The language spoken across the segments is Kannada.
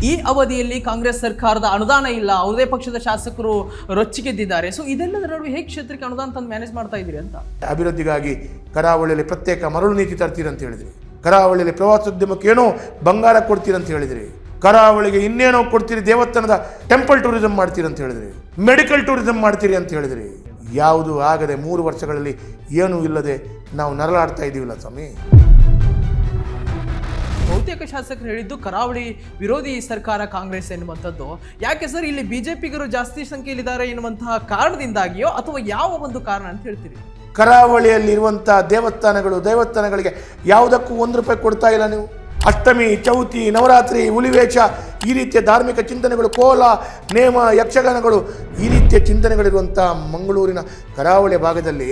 ಈ ಅವಧಿಯಲ್ಲಿ ಕಾಂಗ್ರೆಸ್ ಸರ್ಕಾರದ ಅನುದಾನ ಇಲ್ಲ, ಯಾವುದೇ ಪಕ್ಷದ ಶಾಸಕರು ರೊಚ್ಚಿಗೆದ್ದಿದ್ದಾರೆ. ಸೊ ಇದೆಲ್ಲದರ ನಡುವೆ ಹೇಗೆ ಕ್ಷೇತ್ರಕ್ಕೆ ಅನುದಾನ ತಂದು ಮ್ಯಾನೇಜ್ ಮಾಡ್ತಾ ಇದ್ದೀರಿ ಅಂತ? ಅಭಿವೃದ್ಧಿಗಾಗಿ ಕರಾವಳಿಯಲ್ಲಿ ಪ್ರತ್ಯೇಕ ಮರಳು ನೀತಿ ತರ್ತೀರಂತ ಹೇಳಿದ್ರಿ, ಕರಾವಳಿಯಲ್ಲಿ ಪ್ರವಾಸೋದ್ಯಮಕ್ಕೆ ಏನೋ ಬಂಗಾರ ಕೊಡ್ತೀರಂತ ಹೇಳಿದ್ರಿ, ಕರಾವಳಿಗೆ ಇನ್ನೇನೋ ಕೊಡ್ತೀರಿ, ದೇವಸ್ಥಾನದ ಟೆಂಪಲ್ ಟೂರಿಸಂ ಮಾಡ್ತೀರಿ ಅಂತ ಹೇಳಿದ್ರಿ, ಮೆಡಿಕಲ್ ಟೂರಿಸಂ ಮಾಡ್ತೀರಿ ಅಂತ ಹೇಳಿದ್ರಿ. ಯಾವುದು ಆಗದೆ 3 ವರ್ಷಗಳಲ್ಲಿ ಏನೂ ಇಲ್ಲದೆ ನಾವು ನರಳಾಡ್ತಾ ಇದ್ದೀವಿಲ್ಲ ಸ್ವಾಮಿ. ಬಹುತೇಕ ಶಾಸಕರು ಹೇಳಿದ್ದು ಕರಾವಳಿ ವಿರೋಧಿ ಸರ್ಕಾರ ಕಾಂಗ್ರೆಸ್ ಎನ್ನುವಂಥದ್ದು. ಯಾಕೆ ಸರ್ ಇಲ್ಲಿ ಬಿಜೆಪಿಗರು ಜಾಸ್ತಿ ಸಂಖ್ಯೆಯಲ್ಲಿದ್ದಾರೆ ಎನ್ನುವಂತಹ ಕಾರಣದಿಂದಾಗಿಯೋ ಅಥವಾ ಯಾವ ಒಂದು ಕಾರಣ ಅಂತ ಹೇಳ್ತೀರಿ? ಕರಾವಳಿಯಲ್ಲಿರುವಂಥ ದೇವಸ್ಥಾನಗಳಿಗೆ ಯಾವುದಕ್ಕೂ 1 ರೂಪಾಯಿ ಕೊಡ್ತಾ ಇಲ್ಲ ನೀವು. ಅಷ್ಟಮಿ, ಚೌತಿ, ನವರಾತ್ರಿ, ಹುಲಿವೇಷ, ಈ ರೀತಿಯ ಧಾರ್ಮಿಕ ಚಿಂತನೆಗಳು, ಕೋಲ, ನೇಮ, ಯಕ್ಷಗಾನಗಳು, ಈ ರೀತಿಯ ಚಿಂತನೆಗಳಿರುವಂಥ ಮಂಗಳೂರಿನ ಕರಾವಳಿಯ ಭಾಗದಲ್ಲಿ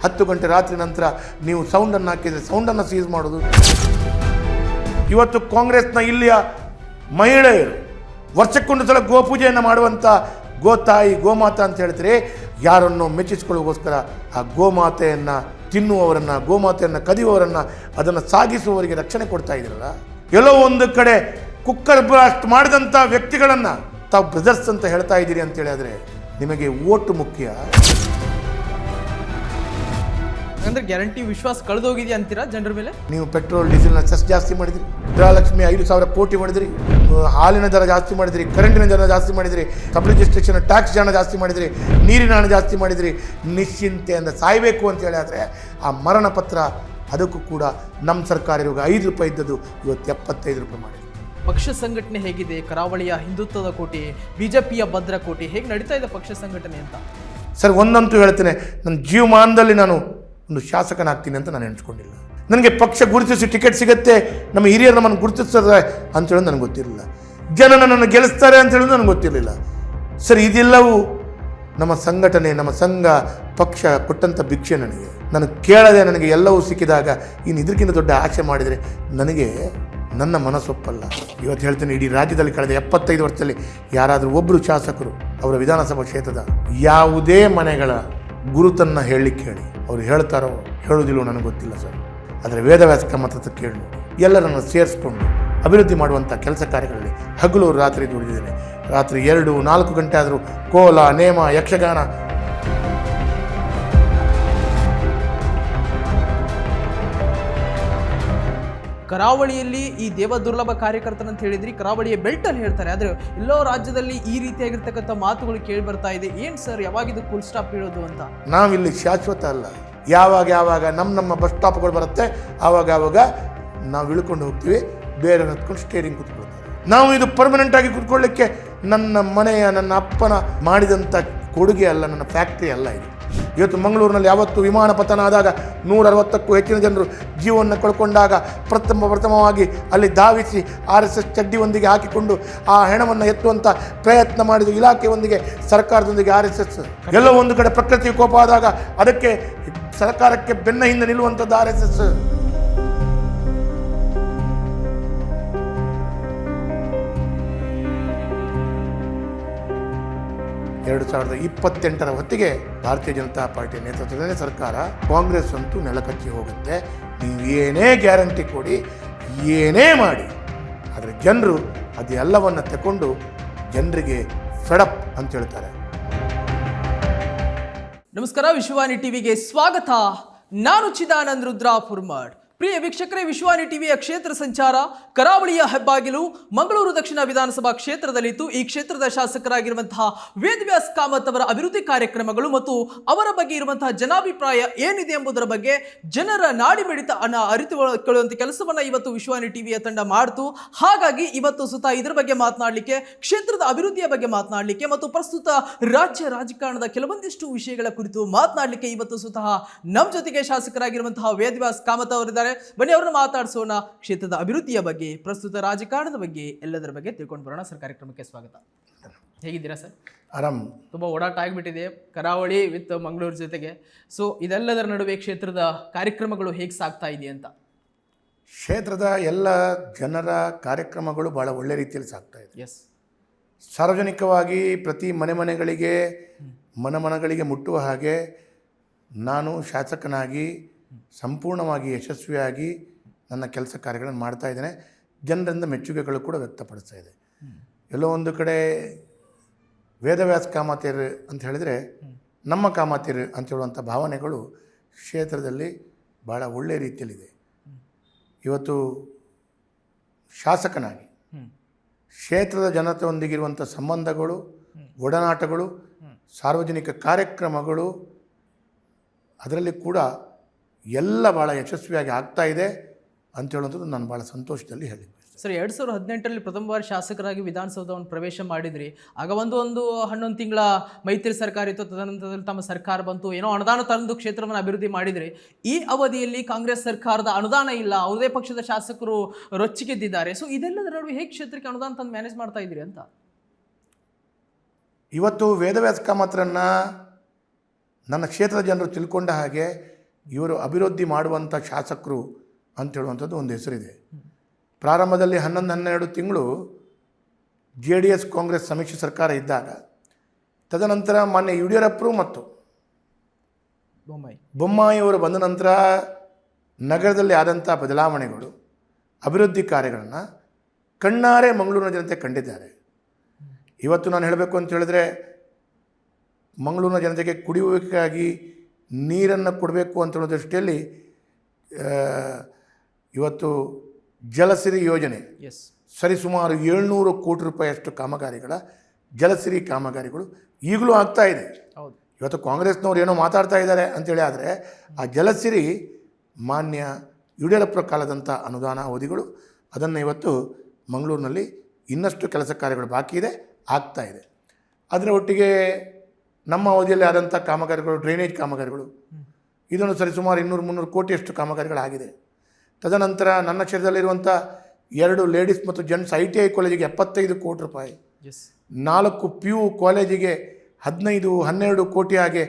10 ಗಂಟೆ ರಾತ್ರಿ ನಂತರ ನೀವು ಸೌಂಡನ್ನು ಹಾಕಿದರೆ ಸೌಂಡನ್ನು ಸೀಸ್ ಮಾಡೋದು. ಇವತ್ತು ಕಾಂಗ್ರೆಸ್ನ ಇಲ್ಲಿಯ ಮಹಿಳೆಯರು ವರ್ಷಕ್ಕೊಂದು ಸಲ ಗೋಪೂಜೆಯನ್ನು ಮಾಡುವಂಥ ಗೋತಾಯಿ, ಗೋಮಾತಾ ಅಂತ ಹೇಳ್ತಾರೆ. ಯಾರನ್ನು ಮೆಚ್ಚಿಸಿಕೊಳ್ಳುವುದಕ್ಕೋಸ್ಕರ ಆ ಗೋಮಾತೆಯನ್ನು ತಿನ್ನುವವರನ್ನು, ಗೋಮಾತೆಯನ್ನು ಕದಿಯುವವರನ್ನು, ಅದನ್ನು ಸಾಗಿಸುವವರಿಗೆ ರಕ್ಷಣೆ ಕೊಡ್ತಾ ಇದ್ದೀರಲ್ಲ. ಎಲ್ಲೋ ಒಂದು ಕಡೆ ಕುಕ್ಕರ್ ಬ್ಲಾಸ್ಟ್ ಮಾಡಿದಂಥ ವ್ಯಕ್ತಿಗಳನ್ನು ತಾವು ಬ್ರದರ್ಸ್ ಅಂತ ಹೇಳ್ತಾ ಇದ್ದೀರಿ ಅಂತೇಳಿ. ಆದರೆ ನಿಮಗೆ ಓಟು ಮುಖ್ಯ. ಅಂದ್ರೆ ಗ್ಯಾರಂಟಿ ವಿಶ್ವಾಸ ಕಳೆದೋಗಿದೆ ಅಂತೀರಾ ಜನರ ಮೇಲೆ? ನೀವು ಪೆಟ್ರೋಲ್ ಡೀಸೆಲ್ನ ಸೆಸ್ ಜಾಸ್ತಿ ಮಾಡಿದ್ರಿ, ಗೃಹಲಕ್ಷ್ಮಿ 5,000 ಕೋಟಿ ಮಾಡಿದ್ರಿ, ಹಾಲಿನ ದರ ಜಾಸ್ತಿ ಮಾಡಿದ್ರಿ, ಕರೆಂಟಿನ ದರ ಜಾಸ್ತಿ ಮಾಡಿದ್ರಿ, ಸಬ್ ರಿಜಿಸ್ಟ್ರೇಷನ್ ಟ್ಯಾಕ್ಸ್ ಹಣ ಜಾಸ್ತಿ ಮಾಡಿದ್ರಿ, ನೀರಿನ ಹಣ ಜಾಸ್ತಿ ಮಾಡಿದ್ರಿ. ನಿಶ್ಚಿಂತೆಯಿಂದ ಸಾಯಬೇಕು ಅಂತೇಳಿ. ಆದರೆ ಆ ಮರಣ ಪತ್ರ ಅದಕ್ಕೂ ಕೂಡ ನಮ್ಮ ಸರ್ಕಾರ ಇರುವಾಗ 5 ರೂಪಾಯಿ ಇದ್ದದ್ದು ಇವತ್ತು 75 ರೂಪಾಯಿ ಮಾಡಿದೆ. ಪಕ್ಷ ಸಂಘಟನೆ ಹೇಗಿದೆ? ಕರಾವಳಿಯ ಹಿಂದುತ್ವದ ಕೋಟೆ, ಬಿಜೆಪಿಯ ಭದ್ರಕೋಟೆ, ಹೇಗೆ ನಡೀತಾ ಇದೆ ಪಕ್ಷ ಸಂಘಟನೆ ಅಂತ? ಸರ್, ಒಂದಂತೂ ಹೇಳ್ತೇನೆ, ನನ್ನ ಜೀವಮಾನದಲ್ಲಿ ನಾನು ಒಂದು ಶಾಸಕನಾಗ್ತೀನಿ ಅಂತ ನಾನು ಎಣಿಸ್ಕೊಂಡಿಲ್ಲ. ನನಗೆ ಪಕ್ಷ ಗುರುತಿಸಿ ಟಿಕೆಟ್ ಸಿಗುತ್ತೆ, ನಮ್ಮ ಹಿರಿಯರು ನಮ್ಮನ್ನು ಗುರುತಿಸ್ತಾರೆ ಅಂತೇಳೋದು ನನಗೆ ಗೊತ್ತಿರಲಿಲ್ಲ. ಜನ ನನ್ನನ್ನು ಗೆಲ್ಲಿಸ್ತಾರೆ ಅಂತ ಹೇಳೋದು ನನಗೆ ಗೊತ್ತಿರಲಿಲ್ಲ. ಸರ್, ಇದೆಲ್ಲವೂ ನಮ್ಮ ಸಂಘಟನೆ, ನಮ್ಮ ಸಂಘ, ಪಕ್ಷ ಕೊಟ್ಟಂಥ ಭಿಕ್ಷೆ. ನನಗೆ ಕೇಳದೆ ನನಗೆ ಎಲ್ಲವೂ ಸಿಕ್ಕಿದಾಗ ಇನ್ನು ಇದಕ್ಕಿಂತ ದೊಡ್ಡ ಆಸೆ ಮಾಡಿದರೆ ನನಗೆ ನನ್ನ ಮನಸ್ಸೊಪ್ಪಲ್ಲ. ಇವತ್ತು ಹೇಳ್ತೇನೆ, ಇಡೀ ರಾಜ್ಯದಲ್ಲಿ ಕಳೆದ 75 ವರ್ಷದಲ್ಲಿ ಯಾರಾದರೂ ಒಬ್ಬರು ಶಾಸಕರು ಅವರ ವಿಧಾನಸಭಾ ಕ್ಷೇತ್ರದ ಯಾವುದೇ ಮನೆಗಳ ಗುರುತನ್ನು ಹೇಳಲಿಕ್ಕೆ ಹೇಳಿ, ಅವ್ರು ಹೇಳ್ತಾರೋ ಹೇಳೋದಿಲ್ಲೋ ನನಗೆ ಗೊತ್ತಿಲ್ಲ ಸರ್. ಆದರೆ ವೇದವ್ಯಾಸ ಮತ ಕೇಳಿ ಎಲ್ಲರನ್ನು ಸೇರಿಸ್ಕೊಂಡು ಅಭಿವೃದ್ಧಿ ಮಾಡುವಂಥ ಕೆಲಸ ಕಾರ್ಯಗಳಲ್ಲಿ ಹಗಲು ರಾತ್ರಿ ದುಡಿದಿದ್ದೇನೆ. ರಾತ್ರಿ 2-4 ಗಂಟೆ ಆದರೂ ಕೋಲ, ನೇಮ, ಯಕ್ಷಗಾನ. ಕರಾವಳಿಯಲ್ಲಿ ಈ ದೇವ ದುರ್ಲಭ ಕಾರ್ಯಕರ್ತನಂತ ಹೇಳಿದ್ರಿ, ಕರಾವಳಿಯ ಬೆಲ್ಟಲ್ಲಿ ಹೇಳ್ತಾರೆ. ಆದರೆ ಎಲ್ಲೋ ರಾಜ್ಯದಲ್ಲಿ ಈ ರೀತಿಯಾಗಿರ್ತಕ್ಕಂಥ ಮಾತುಗಳು ಕೇಳಿ ಬರ್ತಾ ಇದೆ. ಏನು ಸರ್, ಯಾವಾಗಿದು ಫುಲ್ ಸ್ಟಾಪ್ ಹೇಳೋದು ಅಂತ? ನಾವಿಲ್ಲಿ ಶಾಶ್ವತ ಅಲ್ಲ. ಯಾವಾಗ ನಮ್ಮ ಬಸ್ ಸ್ಟಾಪ್ಗಳು ಬರುತ್ತೆ ಆವಾಗ ನಾವು ಇಳ್ಕೊಂಡು ಹೋಗ್ತೀವಿ, ಬೇರೆ ಹತ್ಕೊಂಡು ಸ್ಟೇರಿಂಗ್ ಕೂತ್ಕೊಳ್ತಾರೆ. ನಾವು ಇದು ಪರ್ಮನೆಂಟಾಗಿ ಕೂತ್ಕೊಳ್ಳಿಕ್ಕೆ ನನ್ನ ಮನೆಯ, ನನ್ನ ಅಪ್ಪನ ಮಾಡಿದಂಥ ಕೊಡುಗೆ ಅಲ್ಲ, ನನ್ನ ಫ್ಯಾಕ್ಟ್ರಿ ಅಲ್ಲ ಇದು. ಇವತ್ತು ಮಂಗಳೂರಿನಲ್ಲಿ ಯಾವತ್ತು ವಿಮಾನ ಪತನ ಆದಾಗ 160ಕ್ಕೂ ಹೆಚ್ಚಿನ ಜನರು ಜೀವವನ್ನು ಕಳ್ಕೊಂಡಾಗ ಪ್ರಥಮವಾಗಿ ಅಲ್ಲಿ ಧಾವಿಸಿ RSS ಚಡ್ಡಿಯೊಂದಿಗೆ ಹಾಕಿಕೊಂಡು ಆ ಹೆಣವನ್ನು ಎತ್ತುವಂಥ ಪ್ರಯತ್ನ ಮಾಡಿದ ಇಲಾಖೆಯೊಂದಿಗೆ, ಸರ್ಕಾರದೊಂದಿಗೆ RSS. ಎಲ್ಲೋ ಒಂದು ಕಡೆ ಪ್ರಕೃತಿ ಕೋಪ ಆದಾಗ ಅದಕ್ಕೆ ಸರ್ಕಾರಕ್ಕೆ ಬೆನ್ನ ಹಿಂದೆ ನಿಲ್ಲುವಂಥದ್ದು RSS. ಎರಡು 2028 ಹೊತ್ತಿಗೆ ಭಾರತೀಯ ಜನತಾ ಪಾರ್ಟಿ ನೇತೃತ್ವದಲ್ಲಿ ಸರ್ಕಾರ, ಕಾಂಗ್ರೆಸ್ ಅಂತೂ ನೆಲಕಚ್ಚಿ ಹೋಗುತ್ತೆ. ನೀವು ಏನೇ ಗ್ಯಾರಂಟಿ ಕೊಡಿ, ಏನೇ ಮಾಡಿ, ಆದರೆ ಜನರು ಅದೆಲ್ಲವನ್ನು ತಗೊಂಡು ಜನರಿಗೆ ಫೆಡಪ್ ಅಂತ ಹೇಳ್ತಾರೆ. ನಮಸ್ಕಾರ, ವಿಶ್ವವಾಣಿ ಟಿವಿಗೆ ಸ್ವಾಗತ. ನಾನು ಚಿದಾನಂದ್ ರುದ್ರಾ ಪುರ್ಮಡ್. ಪ್ರಿಯ ವೀಕ್ಷಕರೇ, ವಿಶ್ವವಾಣಿ ಟಿವಿಯ ಕ್ಷೇತ್ರ ಸಂಚಾರ ಕರಾವಳಿಯ ಹೆಬ್ಬಾಗಿಲು ಮಂಗಳೂರು ದಕ್ಷಿಣ ವಿಧಾನಸಭಾ ಕ್ಷೇತ್ರದಲ್ಲಿತ್ತು. ಈ ಕ್ಷೇತ್ರದ ಶಾಸಕರಾಗಿರುವಂತಹ ವೇದವ್ಯಾಸ್ ಕಾಮತ್ ಅವರ ಅಭಿವೃದ್ಧಿ ಕಾರ್ಯಕ್ರಮಗಳು ಮತ್ತು ಅವರ ಬಗ್ಗೆ ಇರುವಂತಹ ಜನಾಭಿಪ್ರಾಯ ಏನಿದೆ ಎಂಬುದರ ಬಗ್ಗೆ ಜನರ ನಾಡಿ ಮಿಡಿತ ಅರಿತುಕೊಳ್ಳುವಂಥ ಕೆಲಸವನ್ನ ಇವತ್ತು ವಿಶ್ವವಾಣಿ ಟಿವಿಯ ತಂಡ ಮಾಡ್ತು. ಹಾಗಾಗಿ ಇವತ್ತು ಸುತ್ತ ಇದರ ಬಗ್ಗೆ ಮಾತನಾಡಲಿಕ್ಕೆ, ಕ್ಷೇತ್ರದ ಅಭಿವೃದ್ಧಿಯ ಬಗ್ಗೆ ಮಾತನಾಡಲಿಕ್ಕೆ ಮತ್ತು ಪ್ರಸ್ತುತ ರಾಜ್ಯ ರಾಜಕಾರಣದ ಕೆಲವೊಂದಿಷ್ಟು ವಿಷಯಗಳ ಕುರಿತು ಮಾತನಾಡಲಿಕ್ಕೆ ಇವತ್ತು ಸ್ವತಃ ನಮ್ಮ ಜೊತೆಗೆ ಶಾಸಕರಾಗಿರುವಂತಹ ವೇದವ್ಯಾಸ್ ಕಾಮತ್ ಅವರಿದ್ದಾರೆ. ಬನ್ನಿ ಅವರನ್ನು ಮಾತಾಡಿಸೋಣ. ಕ್ಷೇತ್ರದ ಅಭಿವೃದ್ಧಿಯ ಬಗ್ಗೆ, ಪ್ರಸ್ತುತ ರಾಜಕಾರಣದ ಬಗ್ಗೆ, ಎಲ್ಲದರ ಬಗ್ಗೆ ತಿಳ್ಕೊಂಡು ಬರೋಣ. ಸರ್, ಕಾರ್ಯಕ್ರಮಕ್ಕೆ ಸ್ವಾಗತ. ಹೇಗಿದ್ದೀರಾ ಸರ್? ಆರಾಮ್. ತುಂಬ ಓಡಾಟ ಆಗಿಬಿಟ್ಟಿದೆ ಕರಾವಳಿ ವಿತ್ ಮಂಗಳೂರು ಜೊತೆಗೆ. ಸೊ ಇದೆಲ್ಲದರ ನಡುವೆ ಕ್ಷೇತ್ರದ ಕಾರ್ಯಕ್ರಮಗಳು ಹೇಗೆ ಸಾಗ್ತಾ ಇದೆ ಅಂತ? ಕ್ಷೇತ್ರದ ಎಲ್ಲ ಜನರ ಕಾರ್ಯಕ್ರಮಗಳು ಭಾಳ ಒಳ್ಳೆ ರೀತಿಯಲ್ಲಿ ಸಾಗ್ತಾ ಇದೆ. ಎಸ್, ಸಾರ್ವಜನಿಕವಾಗಿ ಪ್ರತಿ ಮನೆಗಳಿಗೆ ಮುಟ್ಟುವ ಹಾಗೆ ನಾನು ಶಾಸಕನಾಗಿ ಸಂಪೂರ್ಣವಾಗಿ ಯಶಸ್ವಿಯಾಗಿ ನನ್ನ ಕೆಲಸ ಕಾರ್ಯಗಳನ್ನು ಮಾಡ್ತಾ ಇದ್ದೇನೆ. ಜನರಿಂದ ಮೆಚ್ಚುಗೆಗಳು ಕೂಡ ವ್ಯಕ್ತಪಡಿಸ್ತಾ ಇದೆ. ಎಲ್ಲೋ ಒಂದು ಕಡೆ ವೇದವ್ಯಾಸ ಕಾಮತೇರು ಅಂತ ಹೇಳಿದರೆ ನಮ್ಮ ಕಾಮತೇರು ಅಂತ ಹೇಳುವಂಥ ಭಾವನೆಗಳು ಕ್ಷೇತ್ರದಲ್ಲಿ ಭಾಳ ಒಳ್ಳೆಯ ರೀತಿಯಲ್ಲಿದೆ. ಇವತ್ತು ಶಾಸಕನಾಗಿ ಕ್ಷೇತ್ರದ ಜನತೆಯೊಂದಿಗಿರುವಂಥ ಸಂಬಂಧಗಳು, ಒಡನಾಟಗಳು, ಸಾರ್ವಜನಿಕ ಕಾರ್ಯಕ್ರಮಗಳು ಅದರಲ್ಲಿ ಕೂಡ ಎಲ್ಲ ಭಾಳ ಯಶಸ್ವಿಯಾಗಿ ಆಗ್ತಾ ಇದೆ ಅಂತ ಹೇಳುವಂಥದ್ದು ನಾನು ಭಾಳ ಸಂತೋಷದಲ್ಲಿ ಹೇಳಿದ್ದೆ. ಸರ್, 2018ರಲ್ಲಿ ಪ್ರಥಮ ಬಾರಿ ಶಾಸಕರಾಗಿ ವಿಧಾನಸೌಧವನ್ನು ಪ್ರವೇಶ ಮಾಡಿದ್ರಿ. ಆಗ ಒಂದು 11 ತಿಂಗಳ ಮೈತ್ರಿ ಸರ್ಕಾರ ಇತ್ತು. ತದನಂತರದಲ್ಲಿ ತಮ್ಮ ಸರ್ಕಾರ ಬಂತು, ಏನೋ ಅನುದಾನ ತಂದು ಕ್ಷೇತ್ರವನ್ನು ಅಭಿವೃದ್ಧಿ ಮಾಡಿದ್ರಿ. ಈ ಅವಧಿಯಲ್ಲಿ ಕಾಂಗ್ರೆಸ್ ಸರ್ಕಾರದ ಅನುದಾನ ಇಲ್ಲ, ಯಾವುದೇ ಪಕ್ಷದ ಶಾಸಕರು ರೊಚ್ಚಿಗೆದ್ದಿದ್ದಾರೆ. ಸೊ ಇದೆಲ್ಲದರ ನಡುವೆ ಹೇಗೆ ಕ್ಷೇತ್ರಕ್ಕೆ ಅನುದಾನ ತಂದು ಮ್ಯಾನೇಜ್ ಮಾಡ್ತಾ ಇದ್ದೀರಿ ಅಂತ? ಇವತ್ತು ವೇದವ್ಯಾಸ ಕಾಮತ್ರನ್ನ ನನ್ನ ಕ್ಷೇತ್ರದ ಜನರು ತಿಳ್ಕೊಂಡ ಹಾಗೆ ಇವರು ಅಭಿವೃದ್ಧಿ ಮಾಡುವಂಥ ಶಾಸಕರು ಅಂತ ಹೇಳುವಂಥದ್ದು ಒಂದು ಹೆಸರಿದೆ. ಪ್ರಾರಂಭದಲ್ಲಿ 11-12 ತಿಂಗಳು JDS ಕಾಂಗ್ರೆಸ್ ಸಮ್ಮಿಶ್ರ ಸರ್ಕಾರ ಇದ್ದಾಗ, ತದನಂತರ ಮಾನ್ಯ ಯಡಿಯೂರಪ್ಪರು ಮತ್ತು ಬೊಮ್ಮಾಯಿಯವರು ಬಂದ ನಂತರ ನಗರದಲ್ಲಿ ಆದಂಥ ಬದಲಾವಣೆಗಳು, ಅಭಿವೃದ್ಧಿ ಕಾರ್ಯಗಳನ್ನು ಕಣ್ಣಾರೆ ಮಂಗಳೂರಿನ ಜನತೆ ಕಂಡಿದ್ದಾರೆ. ಇವತ್ತು ನಾನು ಹೇಳಬೇಕು ಅಂತ ಹೇಳಿದ್ರೆ, ಮಂಗಳೂರಿನ ಜನತೆಗೆ ಕುಡಿಯುವಿಕೆಗಾಗಿ ನೀರನ್ನು ಕೊಡಬೇಕು ಅಂತ ಹೇಳೋ ದೃಷ್ಟಿಯಲ್ಲಿ ಇವತ್ತು ಜಲಸಿರಿ ಯೋಜನೆ ಸರಿಸುಮಾರು 700 ಕೋಟಿ ರೂಪಾಯಿಯಷ್ಟು ಕಾಮಗಾರಿಗಳ ಜಲಸಿರಿ ಕಾಮಗಾರಿಗಳು ಈಗಲೂ ಆಗ್ತಾ ಇದೆ. ಇವತ್ತು ಕಾಂಗ್ರೆಸ್ನವ್ರು ಏನೋ ಮಾತಾಡ್ತಾ ಇದ್ದಾರೆ ಅಂತೇಳಿ, ಆದರೆ ಆ ಜಲಸಿರಿ ಮಾನ್ಯ ಯಡಿಯೂರಪ್ಪರ ಕಾಲದಂಥ ಅನುದಾನ ಅವಧಿಗಳು, ಅದನ್ನು ಇವತ್ತು ಮಂಗಳೂರಿನಲ್ಲಿ ಇನ್ನಷ್ಟು ಕೆಲಸ ಕಾರ್ಯಗಳು ಬಾಕಿ ಇದೆ, ಆಗ್ತಾ ಇದೆ. ಅದರ ಒಟ್ಟಿಗೆ ನಮ್ಮ ಅವಧಿಯಲ್ಲಿ ಆದಂಥ ಕಾಮಗಾರಿಗಳು, ಡ್ರೈನೇಜ್ ಕಾಮಗಾರಿಗಳು, ಇದನ್ನು ಸರಿಸುಮಾರು 200-300 ಕೋಟಿಯಷ್ಟು ಕಾಮಗಾರಿಗಳಾಗಿದೆ. ತದನಂತರ ನನ್ನ ಕ್ಷೇತ್ರದಲ್ಲಿರುವಂಥ 2 ಲೇಡೀಸ್ ಮತ್ತು ಜೆಂಟ್ಸ್ ITI ಕಾಲೇಜಿಗೆ 75 ಕೋಟಿ ರೂಪಾಯಿ, 4 PU ಕಾಲೇಜಿಗೆ 15-12 ಕೋಟಿ, ಹಾಗೆ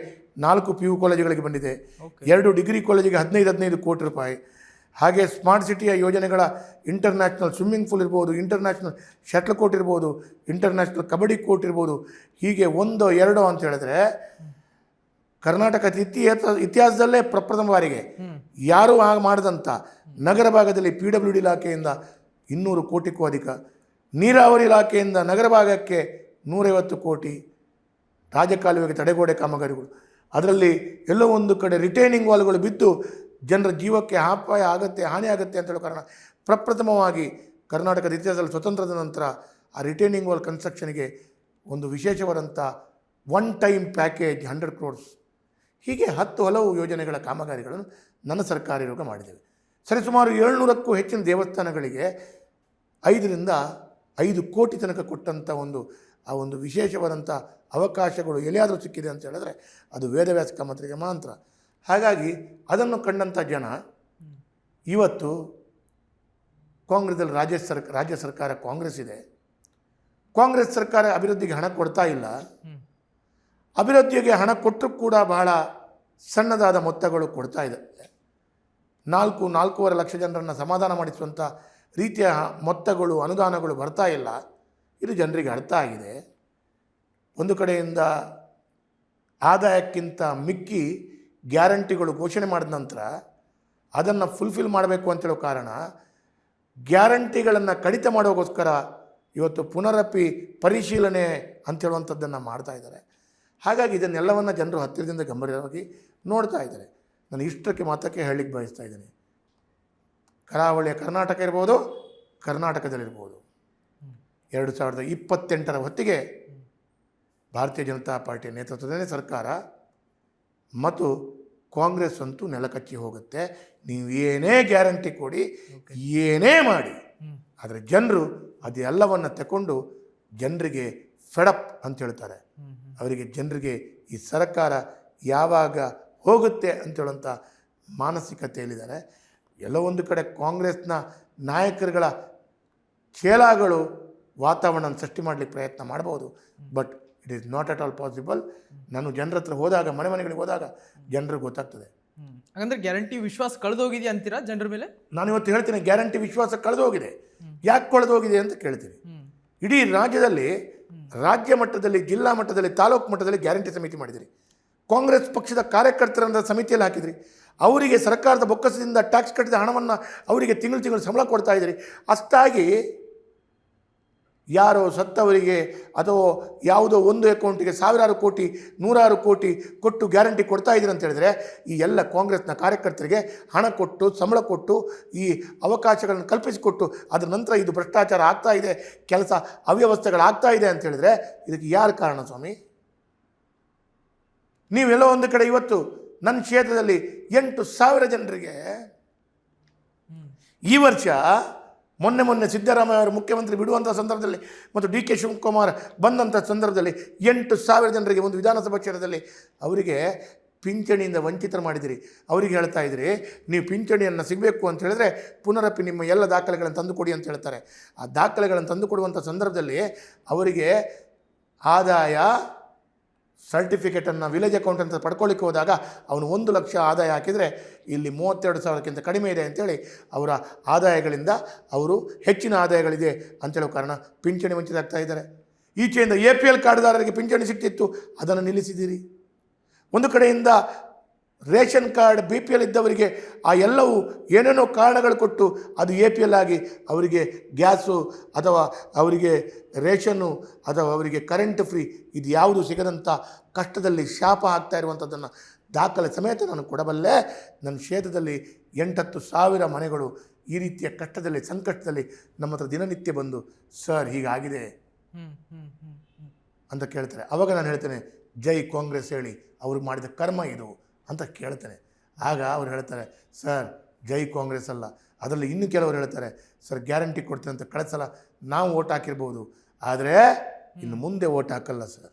4 PU ಕಾಲೇಜುಗಳಿಗೆ ಬಂದಿದೆ. 2 ಡಿಗ್ರಿ ಕಾಲೇಜಿಗೆ 15 ಕೋಟಿ ರೂಪಾಯಿ. ಹಾಗೆ ಸ್ಮಾರ್ಟ್ ಸಿಟಿಯ ಯೋಜನೆಗಳ ಇಂಟರ್ನ್ಯಾಷನಲ್ ಸ್ವಿಮ್ಮಿಂಗ್ ಪೂಲ್ ಇರ್ಬೋದು, ಇಂಟರ್ನ್ಯಾಷನಲ್ ಶಟ್ಲ್ ಕೋರ್ಟ್ ಇರ್ಬೋದು, ಇಂಟರ್ನ್ಯಾಷನಲ್ ಕಬಡ್ಡಿ ಕೋರ್ಟ್ ಇರ್ಬೋದು. ಹೀಗೆ 1-2 ಅಂತ ಹೇಳಿದ್ರೆ ಕರ್ನಾಟಕದ ಇತಿಹಾಸದಲ್ಲೇ ಪ್ರಪ್ರಥಮ ಬಾರಿಗೆ ಯಾರೂ ಆಗ ಮಾಡಿದಂಥ ನಗರ ಭಾಗದಲ್ಲಿ PWD ಇಲಾಖೆಯಿಂದ 200 ಕೋಟಿಗೂ ಅಧಿಕ, ನೀರಾವರಿ ಇಲಾಖೆಯಿಂದ ನಗರ ಭಾಗಕ್ಕೆ 150 ಕೋಟಿ, ರಾಜಕಾಲುವೆಗೆ ತಡೆಗೋಡೆ ಕಾಮಗಾರಿಗಳು, ಅದರಲ್ಲಿ ಎಲ್ಲೋ ಒಂದು ಕಡೆ ರಿಟೈನಿಂಗ್ ವಾಲ್ಗಳು ಬಿದ್ದು ಜನರ ಜೀವಕ್ಕೆ ಅಪಾಯ ಆಗುತ್ತೆ, ಹಾನಿ ಆಗುತ್ತೆ ಅಂತ ಹೇಳೋ ಕಾರಣ ಪ್ರಪ್ರಥಮವಾಗಿ ಕರ್ನಾಟಕದ ಇತಿಹಾಸದಲ್ಲಿ ಸ್ವತಂತ್ರದ ನಂತರ ಆ ರಿಟೈನಿಂಗ್ ವಾಲ್ ಕನ್ಸ್ಟ್ರಕ್ಷನ್ಗೆ ಒಂದು ವಿಶೇಷವಾದಂಥ ಒನ್ ಟೈಮ್ ಪ್ಯಾಕೇಜ್ 100 crores, ಹೀಗೆ 10 ಹಲವು ಯೋಜನೆಗಳ ಕಾಮಗಾರಿಗಳನ್ನು ನನ್ನ ಸರ್ಕಾರ ಇರುವಾಗ ಮಾಡಿದ್ದೇವೆ. ಸರಿಸುಮಾರು 700ಕ್ಕೂ ಹೆಚ್ಚಿನ ದೇವಸ್ಥಾನಗಳಿಗೆ 5 ಕೋಟಿ ತನಕ ಕೊಟ್ಟಂಥ ಆ ಒಂದು ವಿಶೇಷವಾದಂಥ ಅವಕಾಶಗಳು ಎಲ್ಲಿಯಾದರೂ ಸಿಕ್ಕಿದೆ ಅಂತ ಹೇಳಿದ್ರೆ ಅದು ವೇದವ್ಯಾಸ ಕಾಮತ್ರಿಗೆ ಮಾತ್ರ. ಹಾಗಾಗಿ ಅದನ್ನು ಕಂಡಂಥ ಜನ ಇವತ್ತು ಕಾಂಗ್ರೆಸ್ದಲ್ಲಿ ರಾಜ್ಯ ಸರ್ಕಾರ ಕಾಂಗ್ರೆಸ್ ಇದೆ, ಕಾಂಗ್ರೆಸ್ ಸರ್ಕಾರ ಅಭಿವೃದ್ಧಿಗೆ ಹಣ ಕೊಡ್ತಾ ಇಲ್ಲ, ಅಭಿವೃದ್ಧಿಗೆ ಹಣ ಕೊಟ್ಟರೂ ಕೂಡ ಬಹಳ ಸಣ್ಣದಾದ ಮೊತ್ತಗಳು ಕೊಡ್ತಾ ಇದೆ. 4-4.5 ಲಕ್ಷ ಜನರನ್ನು ಸಮಾಧಾನ ಮಾಡಿಸುವಂಥ ರೀತಿಯ ಮೊತ್ತಗಳು, ಅನುದಾನಗಳು ಬರ್ತಾ ಇಲ್ಲ. ಇದು ಜನರಿಗೆ ಅರ್ಥ ಆಗಿದೆ. ಒಂದು ಕಡೆಯಿಂದ ಆದಾಯಕ್ಕಿಂತ ಮಿಕ್ಕಿ ಗ್ಯಾರಂಟಿಗಳು ಘೋಷಣೆ ಮಾಡಿದ ನಂತರ ಅದನ್ನು ಫುಲ್ಫಿಲ್ ಮಾಡಬೇಕು ಅಂತೇಳೋ ಕಾರಣ ಗ್ಯಾರಂಟಿಗಳನ್ನು ಕಡಿತ ಮಾಡೋಕ್ಕೋಸ್ಕರ ಇವತ್ತು ಪುನರಪಿ ಪರಿಶೀಲನೆ ಅಂತೇಳುವಂಥದ್ದನ್ನು ಮಾಡ್ತಾ ಇದ್ದಾರೆ. ಹಾಗಾಗಿ ಇದನ್ನೆಲ್ಲವನ್ನು ಜನರು ಹತ್ತಿರದಿಂದ ಗಂಭೀರವಾಗಿ ನೋಡ್ತಾ ಇದ್ದಾರೆ. ನಾನು ಇಷ್ಟಕ್ಕೆ ಮಾತಕ್ಕೆ ಹೇಳಲಿಕ್ಕೆ ಬಯಸ್ತಾ ಇದ್ದೀನಿ, ಕರಾವಳಿಯ ಕರ್ನಾಟಕ ಇರ್ಬೋದು, ಕರ್ನಾಟಕದಲ್ಲಿರ್ಬೋದು, 2028ರ ಹೊತ್ತಿಗೆ ಭಾರತೀಯ ಜನತಾ ಪಾರ್ಟಿಯ ನೇತೃತ್ವದಲ್ಲೇ ಸರ್ಕಾರ ಮತ್ತು ಕಾಂಗ್ರೆಸ್ ಅಂತೂ ನೆಲಕಚ್ಚಿ ಹೋಗುತ್ತೆ. ನೀವು ಏನೇ ಗ್ಯಾರಂಟಿ ಕೊಡಿ, ಏನೇ ಮಾಡಿ, ಆದರೆ ಜನರು ಅದೆಲ್ಲವನ್ನು ತಗೊಂಡು ಜನರಿಗೆ ಫೆಡಪ್ ಅಂತ ಹೇಳ್ತಾರೆ. ಅವರಿಗೆ ಜನರಿಗೆ ಈ ಸರ್ಕಾರ ಯಾವಾಗ ಹೋಗುತ್ತೆ ಅಂತೇಳುವಂಥ ಮಾನಸಿಕತೆಯಲ್ಲಿದ್ದಾರೆ. ಎಲ್ಲೋ ಒಂದು ಕಡೆ ಕಾಂಗ್ರೆಸ್ನ ನಾಯಕರುಗಳ ಚೇಲಾಗಳು ವಾತಾವರಣ ಸೃಷ್ಟಿ ಮಾಡಲಿಕ್ಕೆ ಪ್ರಯತ್ನ ಮಾಡ್ಬೋದು, but it is not at all possible. ನಾನು ಜನರ ಹತ್ರ ಹೋದಾಗ, ಮನೆಗಳಿಗೆ ಹೋದಾಗ ಜನರಿಗೆ ಗೊತ್ತಾಗ್ತದೆ. ಹಾಗಂದ್ರೆ ಗ್ಯಾರಂಟಿ ವಿಶ್ವಾಸ ಕಳೆದೋಗಿದೆ ಅಂತೀರಾ ಜನರ ಮೇಲೆ? ನಾನು ಇವತ್ತು ಹೇಳ್ತೀನಿ, ಗ್ಯಾರಂಟಿ ವಿಶ್ವಾಸ ಕಳೆದೋಗಿದೆ. ಯಾಕೆ ಕಳೆದೋಗಿದೆ ಅಂತ ಕೇಳ್ತೀನಿ. ಇಡೀ ರಾಜ್ಯದಲ್ಲಿ, ರಾಜ್ಯ ಮಟ್ಟದಲ್ಲಿ, ಜಿಲ್ಲಾ ಮಟ್ಟದಲ್ಲಿ, ತಾಲೂಕು ಮಟ್ಟದಲ್ಲಿ ಗ್ಯಾರಂಟಿ ಸಮಿತಿ ಮಾಡಿದಿರಿ. ಕಾಂಗ್ರೆಸ್ ಪಕ್ಷದ ಕಾರ್ಯಕರ್ತರನ್ನ ಸಮಿತಿಯಲ್ಲಿ ಹಾಕಿದ್ರಿ. ಅವರಿಗೆ ಸರ್ಕಾರದ ಬೊಕ್ಕಸದಿಂದ ಟ್ಯಾಕ್ಸ್ ಕಟ್ಟಿದ ಹಣವನ್ನು ಅವರಿಗೆ ತಿಂಗಳು ಸಂಬಳ ಕೊಡ್ತಾ ಇದ್ದೀರಿ. ಅಷ್ಟಾಗಿ ಯಾರೋ ಸತ್ತವರಿಗೆ ಅಥವಾ ಯಾವುದೋ ಒಂದು ಅಕೌಂಟಿಗೆ ಸಾವಿರಾರು ಕೋಟಿ ನೂರಾರು ಕೋಟಿ ಕೊಟ್ಟು ಗ್ಯಾರಂಟಿ ಕೊಡ್ತಾ ಇದ್ದೀರಿ ಅಂತ ಹೇಳಿದ್ರೆ ಈ ಎಲ್ಲ ಕಾಂಗ್ರೆಸ್ನ ಕಾರ್ಯಕರ್ತರಿಗೆ ಹಣ ಕೊಟ್ಟು ಸಂಬಳ ಕೊಟ್ಟು ಈ ಅವಕಾಶಗಳನ್ನು ಕಲ್ಪಿಸಿಕೊಟ್ಟು ಅದರ ನಂತರ ಇದು ಭ್ರಷ್ಟಾಚಾರ ಆಗ್ತಾ ಇದೆ, ಕೆಲಸ ಅವ್ಯವಸ್ಥೆಗಳಾಗ್ತಾ ಇದೆ ಅಂತ ಹೇಳಿದ್ರೆ ಇದಕ್ಕೆ ಯಾರು ಕಾರಣ ಸ್ವಾಮಿ? ನೀವೆಲ್ಲೋ ಒಂದು ಕಡೆ ಇವತ್ತು ನನ್ನ ಕ್ಷೇತ್ರದಲ್ಲಿ 8,000 ಜನರಿಗೆ ಈ ವರ್ಷ ಮೊನ್ನೆ ಸಿದ್ದರಾಮಯ್ಯ ಅವರು ಮುಖ್ಯಮಂತ್ರಿ ಬಿಡುವಂಥ ಸಂದರ್ಭದಲ್ಲಿ ಮತ್ತು ಡಿ ಕೆ ಶಿವಕುಮಾರ್ ಬಂದಂಥ ಸಂದರ್ಭದಲ್ಲಿ 8,000 ಜನರಿಗೆ ಒಂದು ವಿಧಾನಸಭಾ ಕ್ಷೇತ್ರದಲ್ಲಿ ಅವರಿಗೆ ಪಿಂಚಣಿಯಿಂದ ವಂಚಿತರ ಮಾಡಿದಿರಿ. ಅವರಿಗೆ ಹೇಳ್ತಾ ಇದ್ದೀರಿ ನೀವು ಪಿಂಚಣಿಯನ್ನು ಸಿಗಬೇಕು ಅಂತ ಹೇಳಿದ್ರೆ ಪುನರಪಿ ನಿಮ್ಮ ಎಲ್ಲ ದಾಖಲೆಗಳನ್ನು ತಂದುಕೊಡಿ ಅಂತ ಹೇಳ್ತಾರೆ. ಆ ದಾಖಲೆಗಳನ್ನು ತಂದುಕೊಡುವಂಥ ಸಂದರ್ಭದಲ್ಲಿ ಅವರಿಗೆ ಆದಾಯ ಸರ್ಟಿಫಿಕೇಟನ್ನು ವಿಲೇಜ್ ಅಕೌಂಟ್ ಅಂತ ಪಡ್ಕೊಳ್ಳಿಕ್ಕೆ ಹೋದಾಗ ಅವನು 1 ಲಕ್ಷ ಆದಾಯ ಹಾಕಿದರೆ ಇಲ್ಲಿ 32,000ಕ್ಕಿಂತ ಕಡಿಮೆ ಇದೆ ಅಂತೇಳಿ ಅವರ ಆದಾಯಗಳಿಂದ ಅವರು ಹೆಚ್ಚಿನ ಆದಾಯಗಳಿದೆ ಅಂತೇಳೋ ಕಾರಣ ಪಿಂಚಣಿ ವಂಚಿತರಾಗ್ತಾ ಇದ್ದಾರೆ. ಈಚೆಯಿಂದ APL ಕಾರ್ಡ್ದಾರರಿಗೆ ಪಿಂಚಣಿ ಸಿಗ್ತಿತ್ತು, ಅದನ್ನು ನಿಲ್ಲಿಸಿದ್ದೀರಿ. ಒಂದು ಕಡೆಯಿಂದ ರೇಷನ್ ಕಾರ್ಡ್ BPL ಇದ್ದವರಿಗೆ ಆ ಎಲ್ಲವೂ ಏನೇನೋ ಕಾರಣಗಳು ಕೊಟ್ಟು ಅದು APL ಆಗಿ ಅವರಿಗೆ ಗ್ಯಾಸು ಅಥವಾ ಅವರಿಗೆ ರೇಷನ್ನು ಅಥವಾ ಅವರಿಗೆ ಕರೆಂಟ್ ಫ್ರೀ ಇದು ಯಾವುದು ಸಿಗದಂಥ ಕಷ್ಟದಲ್ಲಿ ಶಾಪ ಆಗ್ತಾ ಇರುವಂಥದ್ದನ್ನು ದಾಖಲೆ ಸಮೇತ ನಾನು ಕೊಡಬಲ್ಲೆ. ನನ್ನ ಕ್ಷೇತ್ರದಲ್ಲಿ 8-10 ಸಾವಿರ ಮನೆಗಳು ಈ ರೀತಿಯ ಕಷ್ಟದಲ್ಲಿ ಸಂಕಷ್ಟದಲ್ಲಿ ನಮ್ಮ ಹತ್ರ ದಿನನಿತ್ಯ ಬಂದು ಸರ್ ಹೀಗಾಗಿದೆ ಅಂತ ಕೇಳ್ತಾರೆ. ಆವಾಗ ನಾನು ಹೇಳ್ತೇನೆ ಜೈ ಕಾಂಗ್ರೆಸ್ ಹೇಳಿ ಅವರು ಮಾಡಿದ ಕರ್ಮ ಇದು ಅಂತ ಕೇಳ್ತೇನೆ. ಆಗ ಅವ್ರು ಹೇಳ್ತಾರೆ ಸರ್ ಜೈ ಕಾಂಗ್ರೆಸ್ ಅಲ್ಲ, ಅದರಲ್ಲಿ ಇನ್ನು ಕೆಲವರು ಹೇಳ್ತಾರೆ ಸರ್ ಗ್ಯಾರಂಟಿ ಕೊಡ್ತೇನೆ ಅಂತ ಕಳೆದ ಸಲ ನಾವು ಓಟ್ ಹಾಕಿರ್ಬೋದು, ಆದರೆ ಇನ್ನು ಮುಂದೆ ಓಟ್ ಹಾಕಲ್ಲ ಸರ್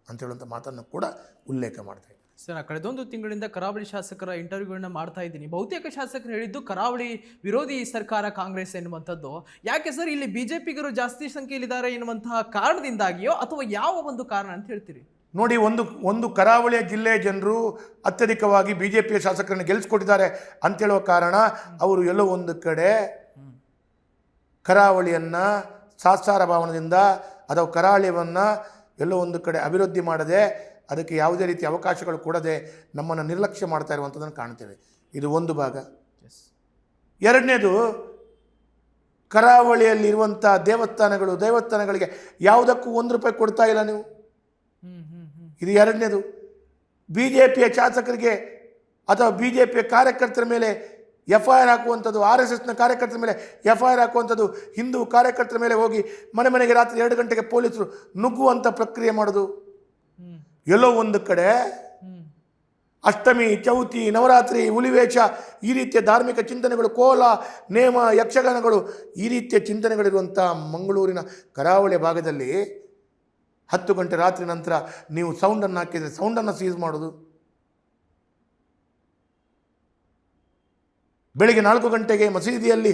ಅಂತ ಹೇಳುವಂಥ ಮಾತನ್ನು ಕೂಡ ಉಲ್ಲೇಖ ಮಾಡ್ತಾ ಇದ್ದಾರೆ. ಸರ್, ಕಳೆದೊಂದು ತಿಂಗಳಿಂದ ಕರಾವಳಿ ಶಾಸಕರ ಇಂಟರ್ವ್ಯೂಗಳನ್ನ ಮಾಡ್ತಾ ಇದ್ದೀನಿ. ಬಹುತೇಕ ಶಾಸಕರು ಹೇಳಿದ್ದು ಕರಾವಳಿ ವಿರೋಧಿ ಸರ್ಕಾರ ಕಾಂಗ್ರೆಸ್ ಎನ್ನುವಂಥದ್ದು. ಯಾಕೆ ಸರ್ ಇಲ್ಲಿ BJPಗರು ಜಾಸ್ತಿ ಸಂಖ್ಯೆಯಲ್ಲಿದ್ದಾರೆ ಎನ್ನುವಂತಹ ಕಾರಣದಿಂದಾಗಿಯೋ ಅಥವಾ ಯಾವ ಒಂದು ಕಾರಣ ಅಂತ ಹೇಳ್ತೀರಿ? ನೋಡಿ, ಒಂದು ಕರಾವಳಿಯ ಜಿಲ್ಲೆಯ ಜನರು ಅತ್ಯಧಿಕವಾಗಿ BJPಯ ಶಾಸಕರನ್ನು ಗೆಲ್ಲಿಸ್ಕೊಟ್ಟಿದ್ದಾರೆ ಅಂತೇಳುವ ಕಾರಣ ಅವರು ಎಲ್ಲೋ ಒಂದು ಕಡೆ ಕರಾವಳಿಯನ್ನು ಸಾಸ್ತಾರ ಭಾವನದಿಂದ ಅಥವಾ ಕರಾವಳಿಯನ್ನು ಎಲ್ಲೋ ಒಂದು ಕಡೆ ಅಭಿವೃದ್ಧಿ ಮಾಡದೆ ಅದಕ್ಕೆ ಯಾವುದೇ ರೀತಿಯ ಅವಕಾಶಗಳು ಕೊಡದೆ ನಮ್ಮನ್ನು ನಿರ್ಲಕ್ಷ್ಯ ಮಾಡ್ತಾ ಇರುವಂಥದ್ದನ್ನು ಕಾಣ್ತೇವೆ. ಇದು ಒಂದು ಭಾಗ. ಎರಡನೇದು, ಕರಾವಳಿಯಲ್ಲಿರುವಂಥ ದೇವಸ್ಥಾನಗಳಿಗೆ ಯಾವುದಕ್ಕೂ ₹1 ಕೊಡ್ತಾ ಇಲ್ಲ ನೀವು. ಇದು ಎರಡನೇದು. BJPಯ ಶಾಸಕರಿಗೆ ಅಥವಾ BJPಯ ಕಾರ್ಯಕರ್ತರ ಮೇಲೆ FIR ಹಾಕುವಂಥದ್ದು, RSSನ ಕಾರ್ಯಕರ್ತರ ಮೇಲೆ FIR ಹಾಕುವಂಥದ್ದು, ಹಿಂದೂ ಕಾರ್ಯಕರ್ತರ ಮೇಲೆ ಹೋಗಿ ಮನೆಗೆ ರಾತ್ರಿ 2 ಗಂಟೆಗೆ ಪೊಲೀಸರು ನುಗ್ಗುವಂಥ ಪ್ರಕ್ರಿಯೆ ಮಾಡೋದು. ಎಲ್ಲೋ ಒಂದು ಕಡೆ ಅಷ್ಟಮಿ, ಚೌತಿ, ನವರಾತ್ರಿ, ಹುಲಿವೇಷ ಈ ರೀತಿಯ ಧಾರ್ಮಿಕ ಚಿಂತನೆಗಳು, ಕೋಲ, ನೇಮ, ಯಕ್ಷಗಾನಗಳು ಈ ರೀತಿಯ ಚಿಂತನೆಗಳಿರುವಂಥ ಮಂಗಳೂರಿನ ಕರಾವಳಿ ಭಾಗದಲ್ಲಿ 10 ಗಂಟೆ ರಾತ್ರಿ ನಂತರ ನೀವು ಸೌಂಡನ್ನು ಹಾಕಿದರೆ ಸೌಂಡನ್ನು ಸೀಸ್ ಮಾಡೋದು. ಬೆಳಿಗ್ಗೆ 4 ಗಂಟೆಗೆ ಮಸೀದಿಯಲ್ಲಿ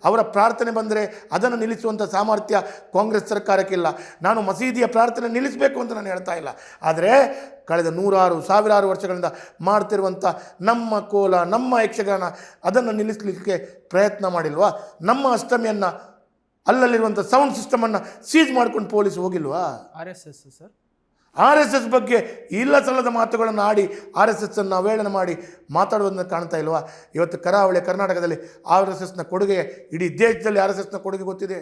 ಅವರ ಪ್ರಾರ್ಥನೆ ಬಂದರೆ ಅದನ್ನು ನಿಲ್ಲಿಸುವಂಥ ಸಾಮರ್ಥ್ಯ ಕಾಂಗ್ರೆಸ್ ಸರ್ಕಾರಕ್ಕಿಲ್ಲ. ನಾನು ಮಸೀದಿಯ ಪ್ರಾರ್ಥನೆ ನಿಲ್ಲಿಸಬೇಕು ಅಂತ ನಾನು ಹೇಳ್ತಾ ಇಲ್ಲ, ಆದರೆ ಕಳೆದ 100 ಸಾವಿರಾರು ವರ್ಷಗಳಿಂದ ಮಾಡ್ತಿರುವಂಥ ನಮ್ಮ ಕೋಲ, ನಮ್ಮ ಯಕ್ಷಗಾನ ಅದನ್ನು ನಿಲ್ಲಿಸಲಿಕ್ಕೆ ಪ್ರಯತ್ನ ಮಾಡಿಲ್ವಾ? ನಮ್ಮ ಅಷ್ಟಮಿಯನ್ನು ಅಲ್ಲಲ್ಲಿರುವಂಥ ಸೌಂಡ್ ಸಿಸ್ಟಮನ್ನು ಸೀಜ್ ಮಾಡ್ಕೊಂಡು ಪೊಲೀಸ್ ಹೋಗಿಲ್ವಾ? RSS ಬಗ್ಗೆ ಇಲ್ಲ ಸಲ್ಲದ ಮಾತುಗಳನ್ನು ಆಡಿ RSSನ್ನು ಅವೇಳನ ಮಾಡಿ ಮಾತಾಡುವುದನ್ನು ಕಾಣ್ತಾ ಇಲ್ವಾ? ಇವತ್ತು ಕರ್ನಾಟಕದಲ್ಲಿ RSSನ ಕೊಡುಗೆ, ಇಡೀ ದೇಶದಲ್ಲಿ RSSನ ಕೊಡುಗೆ ಗೊತ್ತಿದೆ.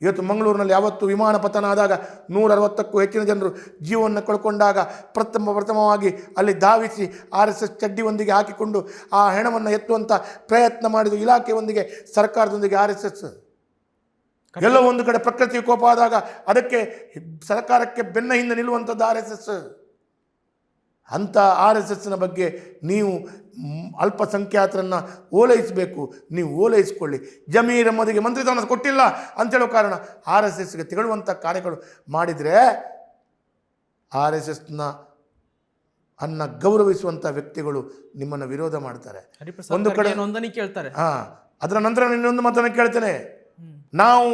ಇವತ್ತು ಮಂಗಳೂರಿನಲ್ಲಿ ಯಾವತ್ತು ವಿಮಾನ ಪತನ ಆದಾಗ 160ಕ್ಕೂ ಹೆಚ್ಚಿನ ಜನರು ಜೀವವನ್ನು ಕಳ್ಕೊಂಡಾಗ ಪ್ರಥಮವಾಗಿ ಅಲ್ಲಿ ಧಾವಿಸಿ RSS ಚಡ್ಡಿಯೊಂದಿಗೆ ಹಾಕಿಕೊಂಡು ಆ ಹೆಣವನ್ನು ಎತ್ತುವಂಥ ಪ್ರಯತ್ನ ಮಾಡಿದ ಇಲಾಖೆಯೊಂದಿಗೆ ಸರ್ಕಾರದೊಂದಿಗೆ RSS. ಎಲ್ಲೋ ಒಂದು ಕಡೆ ಪ್ರಕೃತಿ ಕೋಪ ಆದಾಗ ಅದಕ್ಕೆ ಸರ್ಕಾರಕ್ಕೆ ಬೆನ್ನ ಹಿಂದೆ ನಿಲ್ಲುವಂಥದ್ದು RSS. ಅಂಥ RSSನ ಬಗ್ಗೆ ನೀವು ಅಲ್ಪಸಂಖ್ಯಾತರನ್ನು ಓಲೈಸಬೇಕು, ನೀವು ಓಲೈಸಿಕೊಳ್ಳಿ. ಜಮೀರ್ ಅಹ್ಮದಿಗೆ ಮಂತ್ರಿಸ್ಥಾನ ಕೊಟ್ಟಿಲ್ಲ ಅಂತೇಳೋ ಕಾರಣ RSSಗೆ ತಿಳುವಂಥ ಕಾರ್ಯಗಳು ಮಾಡಿದರೆ RSSನ ಗೌರವಿಸುವಂಥ ವ್ಯಕ್ತಿಗಳು ನಿಮ್ಮನ್ನು ವಿರೋಧ ಮಾಡ್ತಾರೆ. ಒಂದು ಕಡೆ ಕೇಳ್ತಾರೆ. ಅದರ ನಂತರ ಇನ್ನೊಂದು ಮಾತನ್ನು ಕೇಳ್ತೇನೆ. ನಾವು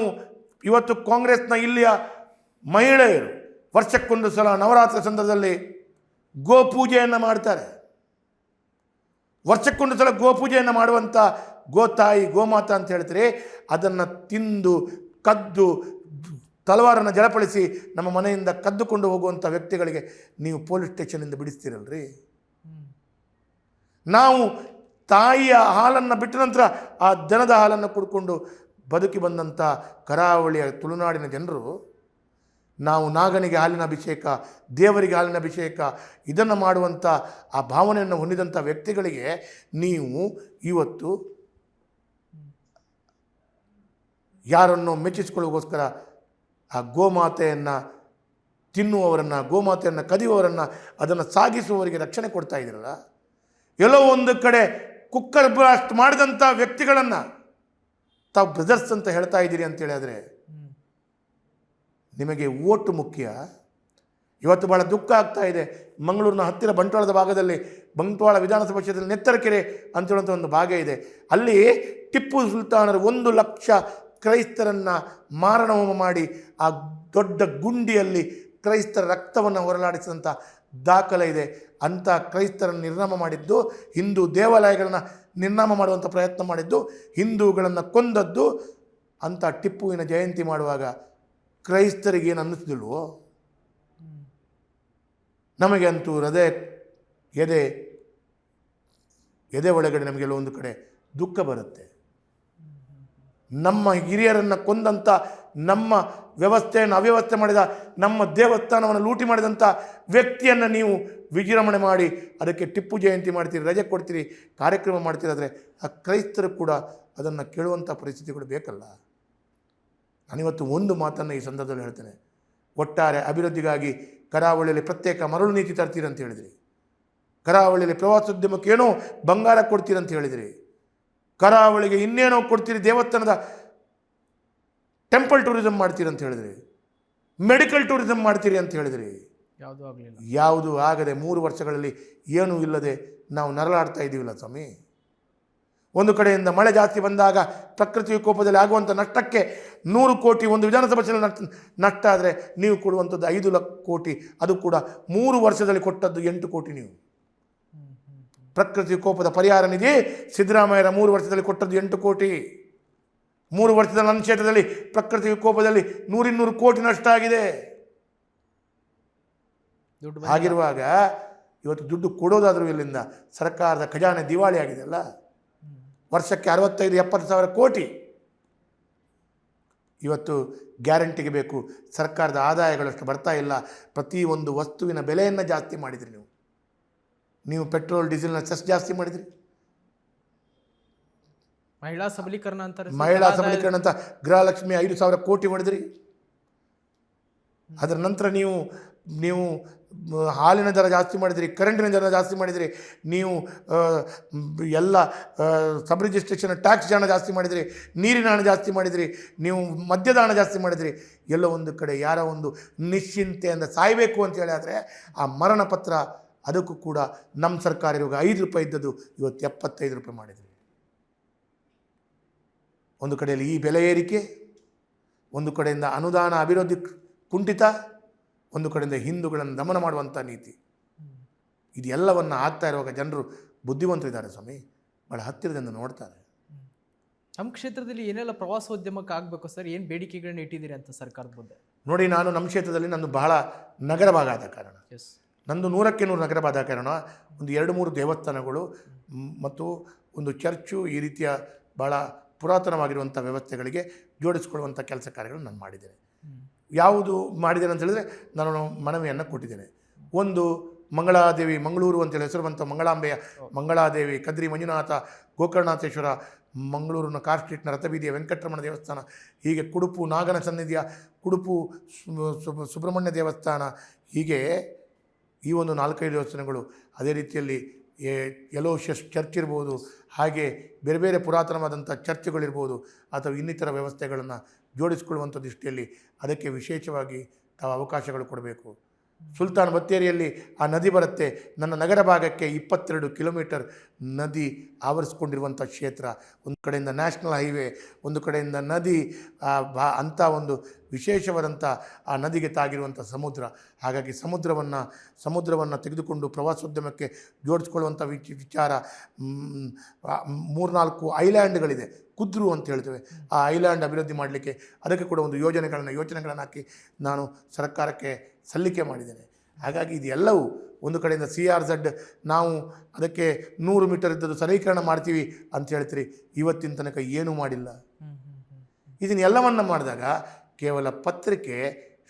ಇವತ್ತು ಕಾಂಗ್ರೆಸ್ನ ಇಲ್ಲಿಯ ಮಹಿಳೆಯರು ವರ್ಷಕ್ಕೊಂದು ಸಲ ನವರಾತ್ರಿ ಸಂದರ್ಭದಲ್ಲಿ ಗೋಪೂಜೆಯನ್ನು ಮಾಡ್ತಾರೆ. ವರ್ಷಕ್ಕೊಂದು ಸಲ ಗೋಪೂಜೆಯನ್ನು ಮಾಡುವಂಥ ಗೋತಾಯಿ, ಗೋಮಾತಾ ಅಂತ ಹೇಳ್ತೀರಿ, ಅದನ್ನು ತಿಂದು ಕದ್ದು ತಲವಾರನ್ನು ಜಳಪಡಿಸಿ ನಮ್ಮ ಮನೆಯಿಂದ ಕದ್ದುಕೊಂಡು ಹೋಗುವಂಥ ವ್ಯಕ್ತಿಗಳಿಗೆ ನೀವು ಪೊಲೀಸ್ ಸ್ಟೇಷನಿಂದ ಬಿಡಿಸ್ತೀರಲ್ರಿ. ನಾವು ತಾಯಿಯ ಹಾಲನ್ನು ಬಿಟ್ಟ ನಂತರ ಆ ದನದ ಹಾಲನ್ನು ಕುಡ್ಕೊಂಡು ಬದುಕಿ ಬಂದಂಥ ಕರಾವಳಿಯ ತುಳುನಾಡಿನ ಜನರು ನಾವು ನಾಗನಿಗೆ ಹಾಲಿನ ಅಭಿಷೇಕ, ದೇವರಿಗೆ ಹಾಲಿನ ಅಭಿಷೇಕ ಇದನ್ನು ಮಾಡುವಂಥ ಆ ಭಾವನೆಯನ್ನು ಹೊಂದಿದಂಥ ವ್ಯಕ್ತಿಗಳಿಗೆ ನೀವು ಇವತ್ತು ಯಾರನ್ನು ಮೆಚ್ಚಿಸಿಕೊಳ್ಳೋಗೋಸ್ಕರ ಆ ಗೋಮಾತೆಯನ್ನು ತಿನ್ನುವವರನ್ನು, ಗೋಮಾತೆಯನ್ನು ಕದಿಯುವವರನ್ನು, ಅದನ್ನು ಸಾಗಿಸುವವರಿಗೆ ರಕ್ಷಣೆ ಕೊಡ್ತಾ ಇದ್ದೀರಲ್ಲ. ಎಲ್ಲೋ ಒಂದು ಕಡೆ ಕುಕ್ಕರ್ ಬ್ಲಾಸ್ಟ್ ಮಾಡಿದಂಥ ವ್ಯಕ್ತಿಗಳನ್ನು ತಾವು ಬ್ರದರ್ಸ್ ಅಂತ ಹೇಳ್ತಾ ಇದ್ದೀರಿ ಅಂತೇಳಿ ಆದರೆ ನಿಮಗೆ ಓಟು ಮುಖ್ಯ. ಇವತ್ತು ಭಾಳ ದುಃಖ ಆಗ್ತಾ ಇದೆ. ಮಂಗಳೂರಿನ ಹತ್ತಿರ ಬಂಟ್ವಾಳದ ಭಾಗದಲ್ಲಿ, ಬಂಟ್ವಾಳ ವಿಧಾನಸಭಾ ಕ್ಷೇತ್ರದಲ್ಲಿ ನೆತ್ತರಕೆರೆ ಅಂತೇಳುವಂಥ ಒಂದು ಭಾಗ ಇದೆ. ಅಲ್ಲಿ ಟಿಪ್ಪು ಸುಲ್ತಾನರು 1 ಲಕ್ಷ ಕ್ರೈಸ್ತರನ್ನು ಮಾರಣಹೋಮ ಮಾಡಿ ಆ ದೊಡ್ಡ ಗುಂಡಿಯಲ್ಲಿ ಕ್ರೈಸ್ತರ ರಕ್ತವನ್ನು ಹೊರಲಾಡಿಸಿದಂಥ ದಾಖಲೆ ಇದೆ. ಅಂಥ ಕ್ರೈಸ್ತರನ್ನು ನಿರ್ನಾಮ ಮಾಡಿದ್ದು, ಹಿಂದೂ ದೇವಾಲಯಗಳನ್ನು ನಿರ್ನಾಮ ಮಾಡುವಂಥ ಪ್ರಯತ್ನ ಮಾಡಿದ್ದು, ಹಿಂದೂಗಳನ್ನು ಕೊಂದದ್ದು. ಅಂಥ ಟಿಪ್ಪುವಿನ ಜಯಂತಿ ಮಾಡುವಾಗ ಕ್ರೈಸ್ತರಿಗೇನು ಅನ್ನಿಸ್ದಿಲ್ವೋ? ನಮಗೆ ಅಂತೂ ಎದೆ ಒಳಗಡೆ ನಮಗೆಲ್ಲ ಒಂದು ಕಡೆ ದುಃಖ ಬರುತ್ತೆ. ನಮ್ಮ ಹಿರಿಯರನ್ನು ಕೊಂದಂಥ, ನಮ್ಮ ವ್ಯವಸ್ಥೆಯನ್ನು ಅವ್ಯವಸ್ಥೆ ಮಾಡಿದ, ನಮ್ಮ ದೇವಸ್ಥಾನವನ್ನು ಲೂಟಿ ಮಾಡಿದಂಥ ವ್ಯಕ್ತಿಯನ್ನು ನೀವು ವಿಜೃಂಭಣೆ ಮಾಡಿ ಅದಕ್ಕೆ ಟಿಪ್ಪು ಜಯಂತಿ ಮಾಡ್ತೀರಿ, ರಜೆ ಕೊಡ್ತೀರಿ, ಕಾರ್ಯಕ್ರಮ ಮಾಡ್ತೀರಾದರೆ ಆ ಕ್ರೈಸ್ತರು ಕೂಡ ಅದನ್ನು ಕೇಳುವಂಥ ಪರಿಸ್ಥಿತಿಗಳು ಬೇಕಲ್ಲ. ನಾನಿವತ್ತು ಒಂದು ಮಾತನ್ನು ಈ ಸಂದರ್ಭದಲ್ಲಿ ಹೇಳ್ತೇನೆ. ಒಟ್ಟಾರೆ ಅಭಿವೃದ್ಧಿಗಾಗಿ ಕರಾವಳಿಯಲ್ಲಿ ಪ್ರತ್ಯೇಕ ಮರಳು ನೀತಿ ತರ್ತೀರಿ ಅಂತ ಹೇಳಿದಿರಿ. ಕರಾವಳಿಯಲ್ಲಿ ಪ್ರವಾಸೋದ್ಯಮಕ್ಕೆ ಏನೋ ಬಂಗಾರ ಕೊಡ್ತೀರಿ ಅಂತ ಹೇಳಿದಿರಿ. ಕರಾವಳಿಗೆ ಇನ್ನೇನೋ ಕೊಡ್ತೀರಿ, ದೇವಸ್ಥಾನದ ಟೆಂಪಲ್ ಟೂರಿಸಮ್ ಮಾಡ್ತೀರಿ ಅಂತ ಹೇಳಿದ್ರಿ, ಮೆಡಿಕಲ್ ಟೂರಿಸಮ್ ಮಾಡ್ತೀರಿ ಅಂತ ಹೇಳಿದ್ರಿ. ಯಾವುದು ಆಗದೆ 3 ವರ್ಷಗಳಲ್ಲಿ ಏನೂ ಇಲ್ಲದೆ ನಾವು ನರಳಾಡ್ತಾ ಇದ್ದೀವಿಲ್ಲ ಸ್ವಾಮಿ. ಒಂದು ಕಡೆಯಿಂದ ಮಳೆ ಜಾಸ್ತಿ ಬಂದಾಗ ಪ್ರಕೃತಿ ವಿಕೋಪದಲ್ಲಿ ಆಗುವಂಥ ನಷ್ಟಕ್ಕೆ 100 ಕೋಟಿ ಒಂದು ವಿಧಾನಸಭಾ ನಷ್ಟ ಆದರೆ ನೀವು ಕೊಡುವಂಥದ್ದು 5 ಲಕ್ಷ ಕೋಟಿ. ಅದು ಕೂಡ 3 ವರ್ಷದಲ್ಲಿ ಕೊಟ್ಟದ್ದು 8 ಕೋಟಿ. ನೀವು ಪ್ರಕೃತಿ ವಿಕೋಪದ ಪರಿಹಾರ ನಿಧಿ ಸಿದ್ದರಾಮಯ್ಯರ 3 ವರ್ಷದಲ್ಲಿ ಕೊಟ್ಟದ್ದು 8 ಕೋಟಿ. 3 ವರ್ಷದ ನನ್ನ ಕ್ಷೇತ್ರದಲ್ಲಿ ಪ್ರಕೃತಿ ವಿಕೋಪದಲ್ಲಿ 100-200 ಕೋಟಿ ನಷ್ಟ ಆಗಿದೆ. ಹಾಗಿರುವಾಗ ಇವತ್ತು ದುಡ್ಡು ಕೊಡೋದಾದರೂ ಇಲ್ಲಿಂದ ಸರ್ಕಾರದ ಖಜಾನೆ ದಿವಾಳಿ ಆಗಿದೆಯಲ್ಲ. ವರ್ಷಕ್ಕೆ 65-70 ಸಾವಿರ ಕೋಟಿ ಇವತ್ತು ಗ್ಯಾರಂಟಿಗೆ ಬೇಕು. ಸರ್ಕಾರದ ಆದಾಯಗಳಷ್ಟು ಬರ್ತಾ ಇಲ್ಲ. ಪ್ರತಿಯೊಂದು ವಸ್ತುವಿನ ಬೆಲೆಯನ್ನು ಜಾಸ್ತಿ ಮಾಡಿದ್ರಿ. ನೀವು ಪೆಟ್ರೋಲ್ ಡೀಸೆಲ್ನ ಸೆಸ್ ಜಾಸ್ತಿ ಮಾಡಿದ್ರಿ. ಮಹಿಳಾ ಸಬಲೀಕರಣ ಅಂತ ಗೃಹಲಕ್ಷ್ಮಿ 5,000 ಕೋಟಿ ಮಾಡಿದ್ರಿ. ಅದರ ನಂತರ ನೀವು ಹಾಲಿನ ದರ ಜಾಸ್ತಿ ಮಾಡಿದಿರಿ, ಕರೆಂಟಿನ ದರ ಜಾಸ್ತಿ ಮಾಡಿದಿರಿ, ನೀವು ಎಲ್ಲ ಸಬ್ ರಿಜಿಸ್ಟ್ರೇಷನ್ ಟ್ಯಾಕ್ಸ್ ಹಣ ಜಾಸ್ತಿ ಮಾಡಿದಿರಿ, ನೀರಿನ ಹಣ ಜಾಸ್ತಿ ಮಾಡಿದಿರಿ, ನೀವು ಮದ್ಯದ ಹಣ ಜಾಸ್ತಿ ಮಾಡಿದಿರಿ. ಎಲ್ಲೋ ಒಂದು ಕಡೆ ಯಾರೋ ಒಂದು ನಿಶ್ಚಿಂತೆಯಿಂದ ಸಾಯಬೇಕು ಅಂತೇಳಿ ಆದರೆ ಆ ಮರಣ ಪತ್ರ ಅದಕ್ಕೂ ಕೂಡ ನಮ್ಮ ಸರ್ಕಾರ ಇರುವಾಗ 5 ರೂಪಾಯಿ ಇದ್ದದ್ದು ಇವತ್ತು 75 ರೂಪಾಯಿ ಮಾಡಿದ್ರಿ. ಒಂದು ಕಡೆಯಲ್ಲಿ ಈ ಬೆಲೆ ಏರಿಕೆ, ಒಂದು ಕಡೆಯಿಂದ ಅನುದಾನ ಅಭಿವೃದ್ಧಿ ಕುಂಠಿತ, ಒಂದು ಕಡೆಯಿಂದ ಹಿಂದೂಗಳನ್ನು ದಮನ ಮಾಡುವಂಥ ನೀತಿ. ಇದೆಲ್ಲವನ್ನು ಆಗ್ತಾ ಇರುವಾಗ ಜನರು ಬುದ್ಧಿವಂತರಿದ್ದಾರೆ ಸ್ವಾಮಿ, ಭಾಳ ಹತ್ತಿರದಿಂದ ನೋಡ್ತಾರೆ. ನಮ್ಮ ಕ್ಷೇತ್ರದಲ್ಲಿ ಏನೆಲ್ಲ ಪ್ರವಾಸೋದ್ಯಮಕ್ಕೆ ಆಗಬೇಕು ಸರ್, ಏನು ಬೇಡಿಕೆಗಳನ್ನ ಇಟ್ಟಿದ್ದೀರಿ ಅಂತ ಸರ್ಕಾರದ ಮುಂದೆ? ನೋಡಿ, ನಾನು ನಮ್ಮ ಕ್ಷೇತ್ರದಲ್ಲಿ ನಂದು ಬಹಳ ನಗರ ಭಾಗ ಆದ ಕಾರಣ, ನಂದು 100ಕ್ಕೆ 100 ನಗರ ಭಾಗ ಆದ ಕಾರಣ ಒಂದು 2-3 ದೇವಸ್ಥಾನಗಳು ಮತ್ತು ಒಂದು ಚರ್ಚು, ಈ ರೀತಿಯ ಭಾಳ ಪುರಾತನವಾಗಿರುವಂಥ ವ್ಯವಸ್ಥೆಗಳಿಗೆ ಜೋಡಿಸ್ಕೊಳ್ಳುವಂಥ ಕೆಲಸ ಕಾರ್ಯಗಳನ್ನು ನಾನು ಮಾಡಿದ್ದೇನೆ. ಯಾವುದು ಮಾಡಿದ್ದೇನೆ ಅಂತ ಹೇಳಿದ್ರೆ ನಾನು ಮನವಿಯನ್ನು ಕೊಟ್ಟಿದ್ದೇನೆ. ಒಂದು ಮಂಗಳಾದೇವಿ, ಮಂಗಳೂರು ಅಂತೇಳಿ ಹೆಸರು ಬಂತ ಮಂಗಳಾಂಬೆಯ ಮಂಗಳಾದೇವಿ, ಕದ್ರಿ ಮಂಜುನಾಥ, ಗೋಕರ್ಣನಾಥೇಶ್ವರ, ಮಂಗಳೂರಿನ ಕಾರ್ ಸ್ಟ್ರೀಟ್ನ ರಥಬೀದಿಯ ವೆಂಕಟರಮಣ ದೇವಸ್ಥಾನ, ಹೀಗೆ ಕುಡುಪು ನಾಗನ ಸನ್ನಿಧಿಯ ಕುಡುಪು ಸುಬ್ರಹ್ಮಣ್ಯ ದೇವಸ್ಥಾನ, ಹೀಗೆ ಈ ಒಂದು 4-5 ದೇವಸ್ಥಾನಗಳು. ಅದೇ ರೀತಿಯಲ್ಲಿ ಎಲೋಷಿಯಸ್ ಚರ್ಚ್ ಇರ್ಬೋದು, ಹಾಗೆ ಬೇರೆ ಬೇರೆ ಪುರಾತನವಾದಂಥ ಚರ್ಚ್ಗಳಿರ್ಬೋದು, ಅಥವಾ ಇನ್ನಿತರ ವ್ಯವಸ್ಥೆಗಳನ್ನು ಜೋಡಿಸಿಕೊಳ್ಳುವಂಥ ದೃಷ್ಟಿಯಲ್ಲಿ ಅದಕ್ಕೆ ವಿಶೇಷವಾಗಿ ತಾವು ಅವಕಾಶಗಳು ಕೊಡಬೇಕು. ಸುಲ್ತಾನ್ ಬತ್ತೇರಿಯಲ್ಲಿ ಆ ನದಿ ಬರುತ್ತೆ. ನನ್ನ ನಗರ ಭಾಗಕ್ಕೆ 22 ಕಿಲೋಮೀಟರ್ ನದಿ ಆವರಿಸ್ಕೊಂಡಿರುವಂಥ ಕ್ಷೇತ್ರ. ಒಂದು ಕಡೆಯಿಂದ ನ್ಯಾಷನಲ್ ಹೈವೇ, ಒಂದು ಕಡೆಯಿಂದ ನದಿ, ಅಂಥ ಒಂದು ವಿಶೇಷವಾದಂಥ ಆ ನದಿಗೆ ತಾಗಿರುವಂಥ ಸಮುದ್ರ. ಹಾಗಾಗಿ ಸಮುದ್ರವನ್ನು ತೆಗೆದುಕೊಂಡು ಪ್ರವಾಸೋದ್ಯಮಕ್ಕೆ ಜೋಡಿಸ್ಕೊಳ್ಳುವಂಥ ವಿಚಾರ. 3-4 ಐಲ್ಯಾಂಡ್ಗಳಿದೆ, ಕುದ್ರು ಅಂತ ಹೇಳ್ತೇವೆ. ಆ ಐಲ್ಯಾಂಡ್ ಅಭಿವೃದ್ಧಿ ಮಾಡಲಿಕ್ಕೆ ಅದಕ್ಕೆ ಕೂಡ ಒಂದು ಯೋಜನೆಗಳನ್ನು ಹಾಕಿ ನಾನು ಸರ್ಕಾರಕ್ಕೆ ಸಲ್ಲಿಕೆ ಮಾಡಿದ್ದೇನೆ. ಹಾಗಾಗಿ ಇದೆಲ್ಲವೂ ಒಂದು ಕಡೆಯಿಂದ CRZ ನಾವು ಅದಕ್ಕೆ 100 ಮೀಟರ್ ಇದ್ದದ್ದು ಸರಳೀಕರಣ ಮಾಡ್ತೀವಿ ಅಂತ ಹೇಳ್ತೀರಿ, ಇವತ್ತಿನ ತನಕ ಏನೂ ಮಾಡಿಲ್ಲ. ಇದನ್ನೆಲ್ಲವನ್ನು ಮಾಡಿದಾಗ ಕೇವಲ ಪತ್ರಿಕೆ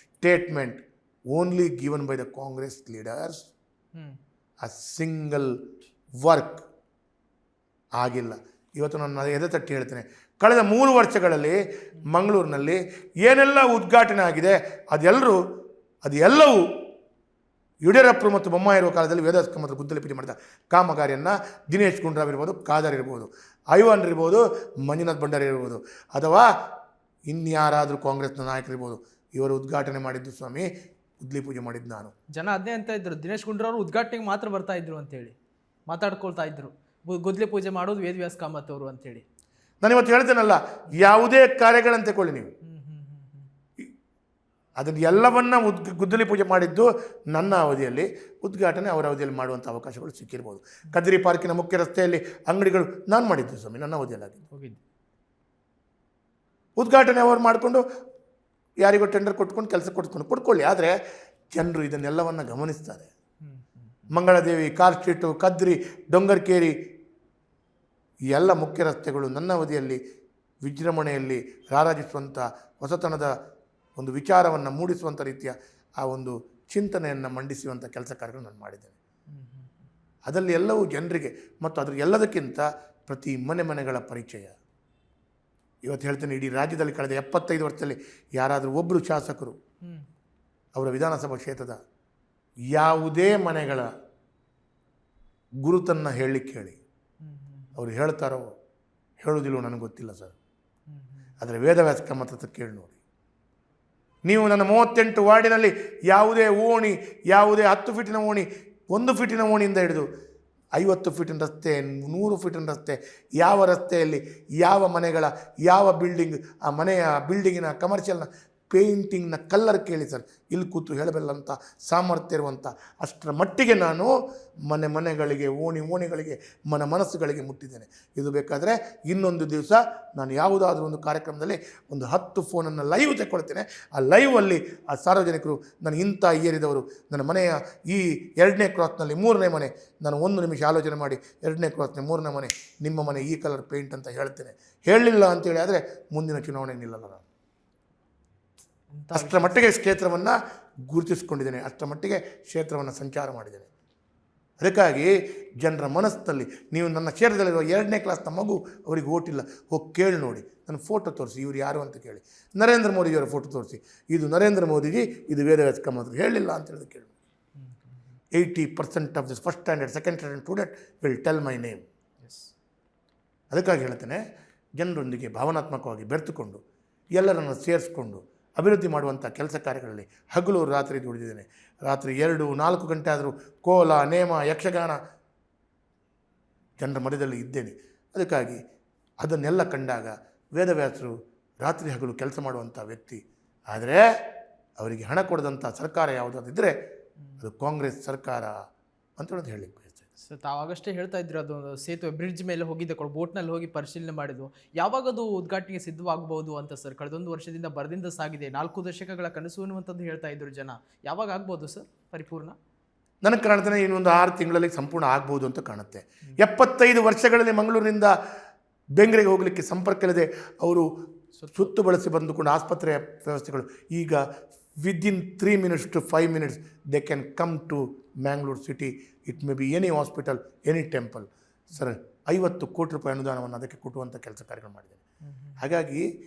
statement only given by the Congress leaders, ಆ ಸಿಂಗಲ್ ವರ್ಕ್ ಆಗಿಲ್ಲ. ಇವತ್ತು ನಾನು ಎದೆ ತಟ್ಟಿ ಹೇಳ್ತೇನೆ, ಕಳೆದ 3 ವರ್ಷಗಳಲ್ಲಿ ಮಂಗಳೂರಿನಲ್ಲಿ ಏನೆಲ್ಲ ಉದ್ಘಾಟನೆ ಆಗಿದೆ ಅದೆಲ್ಲವೂ ಯಡಿಯೂರಪ್ಪರು ಮತ್ತು ಬೊಮ್ಮಾಯಿ ಇರುವ ಕಾಲದಲ್ಲಿ ವೇದವ್ಯಾಸ ಮತ್ತು ಗುದ್ದಲಿ ಪೂಜೆ ಮಾಡಿದ ಕಾಮಗಾರಿಯನ್ನು ದಿನೇಶ್ ಗುಂಡೂರಾವ್ ಇರ್ಬೋದು, ಖಾದರ್ ಇರ್ಬೋದು, ಐವಾನ್ ಇರ್ಬೋದು, ಮಂಜುನಾಥ್ ಭಂಡಾರಿ ಇರ್ಬೋದು, ಅಥವಾ ಇನ್ಯಾರಾದರೂ ಕಾಂಗ್ರೆಸ್ನ ನಾಯಕರಿರ್ಬೋದು, ಇವರು ಉದ್ಘಾಟನೆ ಮಾಡಿದ್ದು ಸ್ವಾಮಿ, ಗುದ್ದಲಿ ಪೂಜೆ ಮಾಡಿದ್ದು ನಾನು. ಜನ ಅದೇ ಅಂತ ಇದ್ರು, ದಿನೇಶ್ ಗುಂಡೂರಾವ್ ಉದ್ಘಾಟನೆಗೆ ಮಾತ್ರ ಬರ್ತಾ ಇದ್ರು ಅಂತೇಳಿ ಮಾತಾಡ್ಕೊಳ್ತಾ ಇದ್ರು, ಗುದ್ದಲಿ ಪೂಜೆ ಮಾಡೋದು ವೇದವ್ಯಾಸ ಕಾಮತ್ ಅವರು ಅಂತೇಳಿ. ನಾನು ಇವತ್ತು ಹೇಳ್ತೇನಲ್ಲ, ಯಾವುದೇ ಕಾರ್ಯಗಳಂತ ತಗೊಳ್ಳಿ ನೀವು, ಅದನ್ನು ಎಲ್ಲವನ್ನ ಗುದ್ದಲಿ ಪೂಜೆ ಮಾಡಿದ್ದು ನನ್ನ ಅವಧಿಯಲ್ಲಿ, ಉದ್ಘಾಟನೆ ಅವರ ಅವಧಿಯಲ್ಲಿ ಮಾಡುವಂಥ ಅವಕಾಶಗಳು ಸಿಕ್ಕಿರ್ಬೋದು. ಕದ್ರಿ ಪಾರ್ಕಿನ ಮುಖ್ಯ ರಸ್ತೆಯಲ್ಲಿ ಅಂಗಡಿಗಳು ನಾನು ಮಾಡಿದ್ದು ಸ್ವಾಮಿ, ನನ್ನ ಅವಧಿಯಲ್ಲಿ ಆಗಿದ್ದು. ಹೋಗಿದ್ದು ಉದ್ಘಾಟನೆ ಅವರು ಮಾಡಿಕೊಂಡು ಯಾರಿಗೋ ಟೆಂಡರ್ ಕೆಲಸ ಕೊಟ್ಕೊಳ್ಳಿ. ಆದರೆ ಜನರು ಇದನ್ನೆಲ್ಲವನ್ನು ಗಮನಿಸ್ತಾರೆ. ಮಂಗಳದೇವಿ, ಕಾರ್ ಸ್ಟ್ರೀಟು, ಕದ್ರಿ, ಡೊಂಗರ್ಕೇರಿ ಈ ಎಲ್ಲ ಮುಖ್ಯ ರಸ್ತೆಗಳು ನನ್ನ ಅವಧಿಯಲ್ಲಿ ವಿಜೃಂಭಣೆಯಲ್ಲಿ ರಾರಾಜಿಸುವಂಥ ಹೊಸತನದ ಒಂದು ವಿಚಾರವನ್ನು ಮೂಡಿಸುವಂಥ ರೀತಿಯ ಆ ಒಂದು ಚಿಂತನೆಯನ್ನು ಮಂಡಿಸುವಂಥ ಕೆಲಸ ಕಾರ್ಯಗಳು ನಾನು ಮಾಡಿದ್ದೇನೆ. ಅದರಲ್ಲಿ ಎಲ್ಲವೂ ಜನರಿಗೆ ಮತ್ತು ಅದ್ರ ಎಲ್ಲದಕ್ಕಿಂತ ಪ್ರತಿ ಮನೆಗಳ ಪರಿಚಯ. ಇವತ್ತು ಹೇಳ್ತೇನೆ, ಇಡೀ ರಾಜ್ಯದಲ್ಲಿ ಕಳೆದ 75 ವರ್ಷದಲ್ಲಿ ಯಾರಾದರೂ ಒಬ್ಬರು ಶಾಸಕರು ಅವರ ವಿಧಾನಸಭಾ ಕ್ಷೇತ್ರದ ಯಾವುದೇ ಮನೆಗಳ ಗುರುತನ್ನು ಹೇಳಲಿಕ್ಕೆ ಹೇಳಿ, ಅವರು ಹೇಳ್ತಾರೋ ಹೇಳೋದಿಲ್ಲೋ ನನಗೆ ಗೊತ್ತಿಲ್ಲ ಸರ್. ಆದರೆ ವೇದವ್ಯಾಸ ಕಾಮತ್ ಕೇಳಿ ನೋಡಿ. ನೀವು ನನ್ನ 38 ವಾರ್ಡಿನಲ್ಲಿ ಯಾವುದೇ ಓಣಿ, ಯಾವುದೇ 10 ಫೀಟಿನ ಓಣಿ, 1 ಫೀಟಿನ ಓಣಿಯಿಂದ ಹಿಡಿದು 50 ಫೀಟಿನ ರಸ್ತೆ, 100 ಫೀಟಿನ ರಸ್ತೆ, ಯಾವ ರಸ್ತೆಯಲ್ಲಿ ಯಾವ ಮನೆಗಳ ಯಾವ ಬಿಲ್ಡಿಂಗ್, ಆ ಮನೆಯ ಬಿಲ್ಡಿಂಗಿನ ಕಮರ್ಷಿಯಲ್ನ ಪೇಂಟಿಂಗ್ನ ಕಲ್ಲರ್ ಕೇಳಿ ಸರ್, ಇಲ್ಲಿ ಕೂತು ಹೇಳಬಲ್ಲಂಥ ಸಾಮರ್ಥ್ಯ ಇರುವಂಥ ಅಷ್ಟರ ಮಟ್ಟಿಗೆ ನಾನು ಮನೆಗಳಿಗೆ, ಓಣಿಗಳಿಗೆ, ಮನಸ್ಸುಗಳಿಗೆ ಮುಟ್ಟಿದ್ದೇನೆ. ಇದು ಬೇಕಾದರೆ ಇನ್ನೊಂದು ದಿವಸ ನಾನು ಯಾವುದಾದ್ರೂ ಒಂದು ಕಾರ್ಯಕ್ರಮದಲ್ಲಿ ಒಂದು 10 ಫೋನನ್ನು ಲೈವ್ ತಗೊಳ್ತೇನೆ. ಆ ಲೈವಲ್ಲಿ ಆ ಸಾರ್ವಜನಿಕರು ನಾನು ಇಂಥ ಏರಿದವರು, ನನ್ನ ಮನೆಯ ಈ 2ನೇ ಕ್ರಾಸ್ನಲ್ಲಿ 3ನೇ ಮನೆ, ನಾನು 1 ನಿಮಿಷ ಆಲೋಚನೆ ಮಾಡಿ 2ನೇ ಕ್ರಾಸ್ನ 3ನೇ ಮನೆ, ನಿಮ್ಮ ಮನೆ ಈ ಕಲರ್ ಪೇಂಟ್ ಅಂತ ಹೇಳ್ತೇನೆ. ಹೇಳಲಿಲ್ಲ ಅಂತೇಳಿ ಆದರೆ ಮುಂದಿನ ಚುನಾವಣೆ ನಿಲ್ಲಲ್ಲ ನಾನು. ಅಷ್ಟರ ಮಟ್ಟಿಗೆ ಕ್ಷೇತ್ರವನ್ನು ಗುರುತಿಸಿಕೊಂಡಿದ್ದೇನೆ, ಅಷ್ಟರ ಮಟ್ಟಿಗೆ ಕ್ಷೇತ್ರವನ್ನು ಸಂಚಾರ ಮಾಡಿದ್ದೇನೆ. ಅದಕ್ಕಾಗಿ ಜನರ ಮನಸ್ಸಿನಲ್ಲಿ ನೀವು ನನ್ನ ಕ್ಷೇತ್ರದಲ್ಲಿರುವ 2ನೇ ಕ್ಲಾಸ್ನ ಮಗು ಅವರಿಗೆ ಓಟಿಲ್ಲ, ಹೋಗಿ ಕೇಳಿ ನೋಡಿ, ನನ್ನ ಫೋಟೋ ತೋರಿಸಿ, ಇವರು ಯಾರು ಅಂತ ಕೇಳಿ, ನರೇಂದ್ರ ಮೋದಿಯವರ ಫೋಟೋ ತೋರಿಸಿ, ಇದು ನರೇಂದ್ರ ಮೋದಿಜಿ, ಇದು ವೇದವ್ಯಾಸ ಕಾಮತ್, ಹೇಳಿಲ್ಲ ಅಂತ ಹೇಳಿದ ಕೇಳಿ. 80% of this first standard, second standard student will tell my name. ಅದಕ್ಕಾಗಿ ಹೇಳ್ತೇನೆ, ಜನರೊಂದಿಗೆ ಭಾವನಾತ್ಮಕವಾಗಿ ಬೆರೆತುಕೊಂಡು ಎಲ್ಲರನ್ನು ಸೇರಿಸ್ಕೊಂಡು ಅಭಿವೃದ್ಧಿ ಮಾಡುವಂಥ ಕೆಲಸ ಕಾರ್ಯಗಳಲ್ಲಿ ಹಗಲು ರಾತ್ರಿ ದುಡಿದಿದ್ದೇನೆ. ರಾತ್ರಿ 2-4 ಗಂಟೆ ಆದರೂ ಕೋಲ, ನೇಮ, ಯಕ್ಷಗಾನ ಜನರ ಮಧ್ಯದಲ್ಲಿ ಇದ್ದೇನೆ. ಅದಕ್ಕಾಗಿ ಅದನ್ನೆಲ್ಲ ಕಂಡಾಗ ವೇದವ್ಯಾಸರು ರಾತ್ರಿ ಹಗಲು ಕೆಲಸ ಮಾಡುವಂಥ ವ್ಯಕ್ತಿ. ಆದರೆ ಅವರಿಗೆ ಹಣ ಕೊಡದಂಥ ಸರ್ಕಾರ ಯಾವುದಾದಿದ್ದರೆ ಅದು ಕಾಂಗ್ರೆಸ್ ಸರ್ಕಾರ ಅಂತ ಹೇಳಲಿಕ್ಕೆ ಬಯಸ್ತೇನೆ. ಸರ್, ತಾವಾಗಷ್ಟೇ ಹೇಳ್ತಾ ಇದ್ರು, ಅದು ಸೇತುವೆ ಬ್ರಿಡ್ಜ್ ಮೇಲೆ ಹೋಗಿದ್ದೆ, ಬೋಟ್ನಲ್ಲಿ ಹೋಗಿ ಪರಿಶೀಲನೆ ಮಾಡಿದ್ವು. ಯಾವಾಗ ಅದು ಉದ್ಘಾಟನೆಗೆ ಸಿದ್ಧವಾಗಬಹುದು ಅಂತ ಸರ್? ಕಳೆದೊಂದು ವರ್ಷದಿಂದ ಬರದಿಂದ ಸಾಗಿದೆ, 4 ದಶಕಗಳ ಕನಸು ಅನ್ನುವಂಥದ್ದು ಹೇಳ್ತಾ ಇದ್ರು ಜನ. ಯಾವಾಗ ಆಗ್ಬೋದು ಸರ್ ಪರಿಪೂರ್ಣ? ನನಗೆ ಕಾಣ್ತಾನೆ ಇನ್ನೊಂದು 6 ತಿಂಗಳಲ್ಲಿ ಸಂಪೂರ್ಣ ಆಗ್ಬೋದು ಅಂತ ಕಾಣುತ್ತೆ. 75 ವರ್ಷಗಳಲ್ಲಿ ಮಂಗಳೂರಿನಿಂದ ಬೆಂಗಳೂರಿಗೆ ಹೋಗಲಿಕ್ಕೆ ಸಂಪರ್ಕ ಇಲ್ಲದೆ ಅವರು ಸುತ್ತು ಬಳಸಿ ಬಂದುಕೊಂಡು ಆಸ್ಪತ್ರೆಯ ವ್ಯವಸ್ಥೆಗಳು ಈಗ within 3 minutes to 5 minutes they can come to Mangalore city. It may be any hospital, any temple. Sir, 50 ಕೋಟಿ ರೂಪಾಯಿ ಅನುದಾನವನ್ನು ಅದಕ್ಕೆ ಕೊಟ್ಟುವಂಥ ಕೆಲಸ ಕಾರ್ಯಗಳು ಮಾಡಿದ್ದೇನೆ. ಹಾಗಾಗಿ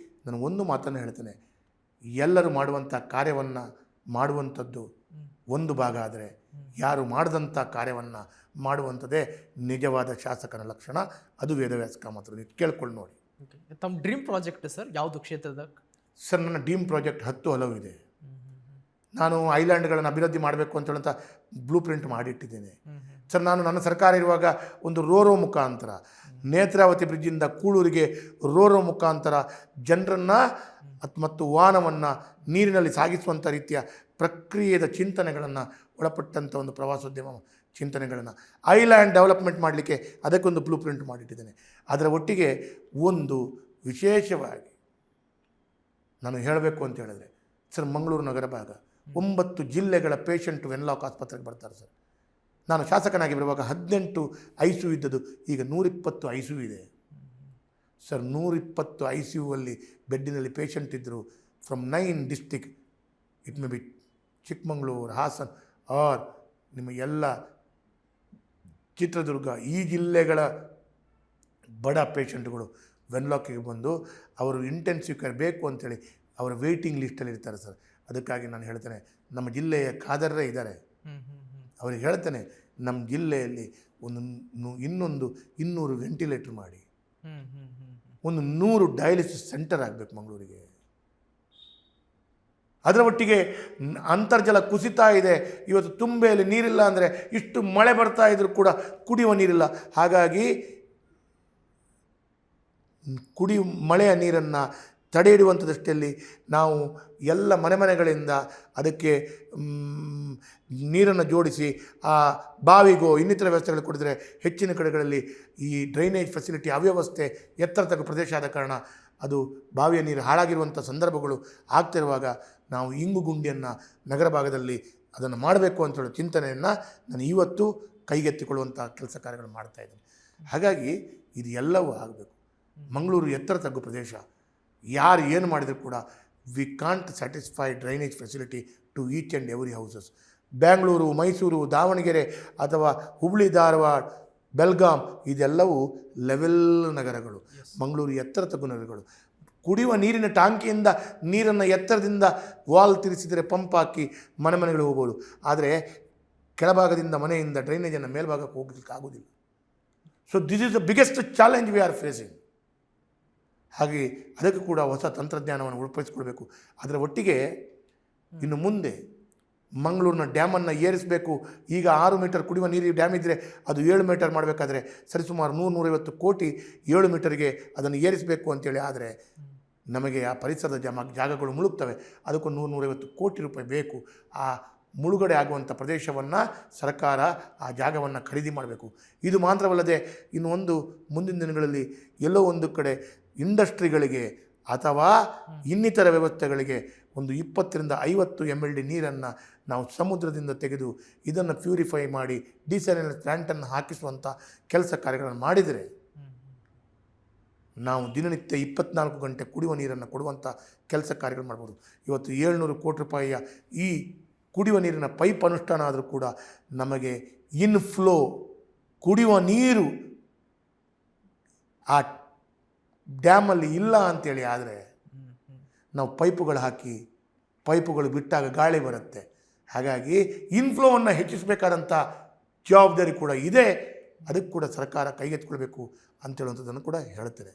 ನಾನು ಒಂದು ಮಾತನ್ನು ಹೇಳ್ತೇನೆ, ಎಲ್ಲರೂ ಮಾಡುವಂಥ ಕಾರ್ಯವನ್ನು ಮಾಡುವಂಥದ್ದು ಒಂದು ಭಾಗ ಆದರೆ, ಯಾರು ಮಾಡಿದಂಥ ಕಾರ್ಯವನ್ನು ಮಾಡುವಂಥದ್ದೇ ನಿಜವಾದ ಶಾಸಕನ ಲಕ್ಷಣ. ಅದು ವೇದವ್ಯಾಸ ಕಾಮತ್. ಕೇಳ್ಕೊಂಡು ನೋಡಿ. ತಮ್ಮ ಡ್ರೀಮ್ ಪ್ರಾಜೆಕ್ಟ್ ಸರ್ ಯಾವುದು ಕ್ಷೇತ್ರದ? ಸರ್, ನನ್ನ ಡ್ರೀಮ್ ಪ್ರಾಜೆಕ್ಟ್ 10 ಹಲವು ಇದೆ. ನಾನು ಐಲ್ಯಾಂಡ್ಗಳನ್ನು ಅಭಿವೃದ್ಧಿ ಮಾಡಬೇಕು ಅಂತ ಹೇಳಂತ ಬ್ಲೂ ಪ್ರಿಂಟ್ ಮಾಡಿಟ್ಟಿದ್ದೇನೆ. ಸರ್, ನಾನು ನನ್ನ ಸರ್ಕಾರ ಇರುವಾಗ ಒಂದು ರೋರೋ ಮುಖಾಂತರ ನೇತ್ರಾವತಿ ಬ್ರಿಡ್ಜಿಂದ ಕೂಳೂರಿಗೆ ರೋರೋ ಮುಖಾಂತರ ಜನರನ್ನು ಮತ್ತು ವಾಹನವನ್ನು ನೀರಿನಲ್ಲಿ ಸಾಗಿಸುವಂಥ ರೀತಿಯ ಪ್ರಕ್ರಿಯೆಯ ಚಿಂತನೆಗಳನ್ನು ಒಳಪಟ್ಟಂಥ ಒಂದು ಪ್ರವಾಸೋದ್ಯಮ ಚಿಂತನೆಗಳನ್ನು ಐಲ್ಯಾಂಡ್ ಡೆವಲಪ್ಮೆಂಟ್ ಮಾಡಲಿಕ್ಕೆ ಅದಕ್ಕೊಂದು ಬ್ಲೂ ಪ್ರಿಂಟ್ ಮಾಡಿಟ್ಟಿದ್ದೇನೆ. ಅದರ ಒಟ್ಟಿಗೆ ಒಂದು ವಿಶೇಷವಾಗಿ ನಾನು ಹೇಳಬೇಕು ಅಂತ ಹೇಳಿದ್ರೆ, ಸರ್, ಮಂಗಳೂರು ನಗರ ಭಾಗ 9 ಜಿಲ್ಲೆಗಳ ಪೇಷಂಟು ವೆನ್ಲಾಕ್ ಆಸ್ಪತ್ರೆಗೆ ಬರ್ತಾರೆ ಸರ್. ನಾನು ಶಾಸಕನಾಗಿ ಬರುವಾಗ 18 ICU ಇದ್ದದ್ದು ಈಗ 120 ICU ಇದೆ. ಸರ್ 120 ICU ಅಲ್ಲಿ ಬೆಡ್ಡಿನಲ್ಲಿ ಪೇಷಂಟ್ ಇದ್ದರು from 9 district. It may be Chikkamagaluru, Hassan or ನಿಮ್ಮ ಎಲ್ಲ ಚಿತ್ರದುರ್ಗ, ಈ ಜಿಲ್ಲೆಗಳ ಬಡ ಪೇಷಂಟ್ಗಳು ವೆನ್ಲಾಕಿಗೆ ಬಂದು ಅವರು ಇಂಟೆನ್ಸಿವ್ ಕೇರ್ ಬೇಕು ಅಂಥೇಳಿ ಅವರ ವೇಟಿಂಗ್ ಲಿಸ್ಟಲ್ಲಿ ಇರ್ತಾರೆ ಸರ್. ಅದಕ್ಕಾಗಿ ನಾನು ಹೇಳ್ತೇನೆ, ನಮ್ಮ ಜಿಲ್ಲೆಯ ಖಾದರ್ರೇ ಇದ್ದಾರೆ, ಅವ್ರಿಗೆ ಹೇಳ್ತೇನೆ ನಮ್ಮ ಜಿಲ್ಲೆಯಲ್ಲಿ ಇನ್ನೊಂದು 200 ವೆಂಟಿಲೇಟರ್ ಮಾಡಿ, ಒಂದು 100 ಡಯಾಲಿಸಿಸ್ ಸೆಂಟರ್ ಆಗಬೇಕು ಮಂಗಳೂರಿಗೆ. ಅದರ ಒಟ್ಟಿಗೆ ಅಂತರ್ಜಲ ಕುಸಿತಾ ಇದೆ. ಇವತ್ತು ತುಂಬೆಯಲ್ಲಿ ನೀರಿಲ್ಲ ಅಂದರೆ ಇಷ್ಟು ಮಳೆ ಬರ್ತಾ ಇದ್ರೂ ಕೂಡ ಕುಡಿಯುವ ನೀರಿಲ್ಲ. ಹಾಗಾಗಿ ಮಳೆಯ ನೀರನ್ನು ತಡೆ ಹಿಡಿಯುವಂಥ ದೃಷ್ಟಿಯಲ್ಲಿ ನಾವು ಎಲ್ಲ ಮನೆಗಳಿಂದ ಅದಕ್ಕೆ ನೀರನ್ನು ಜೋಡಿಸಿ ಆ ಬಾವಿಗೋ ಇನ್ನಿತರ ವ್ಯವಸ್ಥೆಗಳು ಕೊಡಿದರೆ ಹೆಚ್ಚಿನ ಕಡೆಗಳಲ್ಲಿ ಈ ಡ್ರೈನೇಜ್ ಫೆಸಿಲಿಟಿ ಅವ್ಯವಸ್ಥೆ ಎತ್ತರ ತಗ್ಗು ಪ್ರದೇಶ ಆದ ಕಾರಣ ಅದು ಬಾವಿಯ ನೀರು ಹಾಳಾಗಿರುವಂಥ ಸಂದರ್ಭಗಳು ಆಗ್ತಿರುವಾಗ ನಾವು ಇಂಗು ಗುಂಡಿಯನ್ನು ನಗರ ಭಾಗದಲ್ಲಿ ಅದನ್ನು ಮಾಡಬೇಕು ಅಂತೇಳೋ ಚಿಂತನೆಯನ್ನು ನಾನು ಇವತ್ತು ಕೈಗೆತ್ತಿಕೊಳ್ಳುವಂಥ ಕೆಲಸ ಕಾರ್ಯಗಳು ಮಾಡ್ತಾಯಿದ್ದೇನೆ. ಹಾಗಾಗಿ ಇದು ಎಲ್ಲವೂ ಆಗಬೇಕು. ಮಂಗಳೂರು ಎತ್ತರ ತಗ್ಗು ಪ್ರದೇಶ, ಯಾರು ಏನು ಮಾಡಿದರೂ ಕೂಡ we can't satisfy drainage facility to each and every houses. Bangalore, Mysore, Davanagere ಅಥವಾ ಹುಬ್ಳಿ, ಧಾರವಾಡ, ಬೆಲ್ಗಾಂ ಇದೆಲ್ಲವೂ ಲೆವೆಲ್ ನಗರಗಳು. ಮಂಗಳೂರು ಎತ್ತರ ತಗ್ಗು ನಗರಗಳು. ಕುಡಿಯುವ ನೀರಿನ ಟಾಂಕಿಯಿಂದ ನೀರನ್ನು ಎತ್ತರದಿಂದ ವಾಲ್ ತಿರುಗಿಸಿದರೆ ಪಂಪ್ ಹಾಕಿ ಮನೆಗಳಿಗೆ ಹೋಗ್ಬೋದು. ಆದರೆ ಕೆಳಭಾಗದಿಂದ ಮನೆಯಿಂದ ಡ್ರೈನೇಜನ್ನು ಮೇಲ್ಭಾಗಕ್ಕೆ ಹೋಗಲಿಕ್ಕೆ ಆಗೋದಿಲ್ಲ. So this is the biggest challenge we are facing. ಹಾಗೆ ಅದಕ್ಕೂ ಕೂಡ ಹೊಸ ತಂತ್ರಜ್ಞಾನವನ್ನು ಉಪಯೋಗಿಸ್ಕೊಳ್ಬೇಕು. ಅದರ ಒಟ್ಟಿಗೆ ಇನ್ನು ಮುಂದೆ ಮಂಗಳೂರಿನ ಡ್ಯಾಮನ್ನು ಏರಿಸಬೇಕು. ಈಗ 6 ಮೀಟರ್ ಕುಡಿಯುವ ನೀರಿಗೆ ಡ್ಯಾಮ್ ಇದ್ದರೆ ಅದು 7 ಮೀಟರ್ ಮಾಡಬೇಕಾದ್ರೆ ಸರಿಸುಮಾರು 100-150 ಕೋಟಿ 7 ಮೀಟರ್ಗೆ ಅದನ್ನು ಏರಿಸಬೇಕು ಅಂತೇಳಿ. ಆದರೆ ನಮಗೆ ಆ ಪರಿಸರದ ಜಾಗಗಳು ಮುಳುಗ್ತವೆ. ಅದಕ್ಕೂ 100-150 ಕೋಟಿ ರೂಪಾಯಿ ಬೇಕು. ಆ ಮುಳುಗಡೆ ಆಗುವಂಥ ಪ್ರದೇಶವನ್ನು ಸರ್ಕಾರ ಆ ಜಾಗವನ್ನು ಖರೀದಿ ಮಾಡಬೇಕು. ಇದು ಮಾತ್ರವಲ್ಲದೆ ಇನ್ನು ಮುಂದಿನ ದಿನಗಳಲ್ಲಿ ಎಲ್ಲೋ ಒಂದು ಕಡೆ ಇಂಡಸ್ಟ್ರಿಗಳಿಗೆ ಅಥವಾ ಇನ್ನಿತರ ವ್ಯವಸ್ಥೆಗಳಿಗೆ 20-50 MLD ನೀರನ್ನು ನಾವು ಸಮುದ್ರದಿಂದ ತೆಗೆದು ಇದನ್ನು ಪ್ಯೂರಿಫೈ ಮಾಡಿ ಡಿಸ್ಯಾಲಿನೇಷನ್ ಪ್ಲ್ಯಾಂಟನ್ನು ಹಾಕಿಸುವಂಥ ಕೆಲಸ ಕಾರ್ಯಗಳನ್ನು ಮಾಡಿದರೆ ನಾವು ದಿನನಿತ್ಯ 24 ಗಂಟೆ ಕುಡಿಯುವ ನೀರನ್ನು ಕೊಡುವಂಥ ಕೆಲಸ ಕಾರ್ಯಗಳು ಮಾಡ್ಬೋದು. ಇವತ್ತು 700 ಕೋಟಿ ರೂಪಾಯಿಯ ಈ ಕುಡಿಯುವ ನೀರಿನ ಪೈಪ್ ಅನುಷ್ಠಾನ ಆದರೂ ಕೂಡ ನಮಗೆ ಇನ್ಫ್ಲೋ ಕುಡಿಯುವ ನೀರು ಆ ಡ್ಯಾಮಲ್ಲಿ ಇಲ್ಲ ಅಂಥೇಳಿ ಆದರೆ ನಾವು ಪೈಪುಗಳು ಹಾಕಿ ಪೈಪುಗಳು ಬಿಟ್ಟಾಗ ಗಾಳಿ ಬರುತ್ತೆ. ಹಾಗಾಗಿ ಇನ್ಫ್ಲೋವನ್ನು ಹೆಚ್ಚಿಸಬೇಕಾದಂಥ ಜವಾಬ್ದಾರಿ ಕೂಡ ಇದೆ. ಅದಕ್ಕೆ ಕೂಡ ಸರ್ಕಾರ ಕೈಗೆತ್ತಿಕೊಳ್ಬೇಕು ಅಂತೇಳುವಂಥದ್ದನ್ನು ಕೂಡ ಹೇಳ್ತಾರೆ.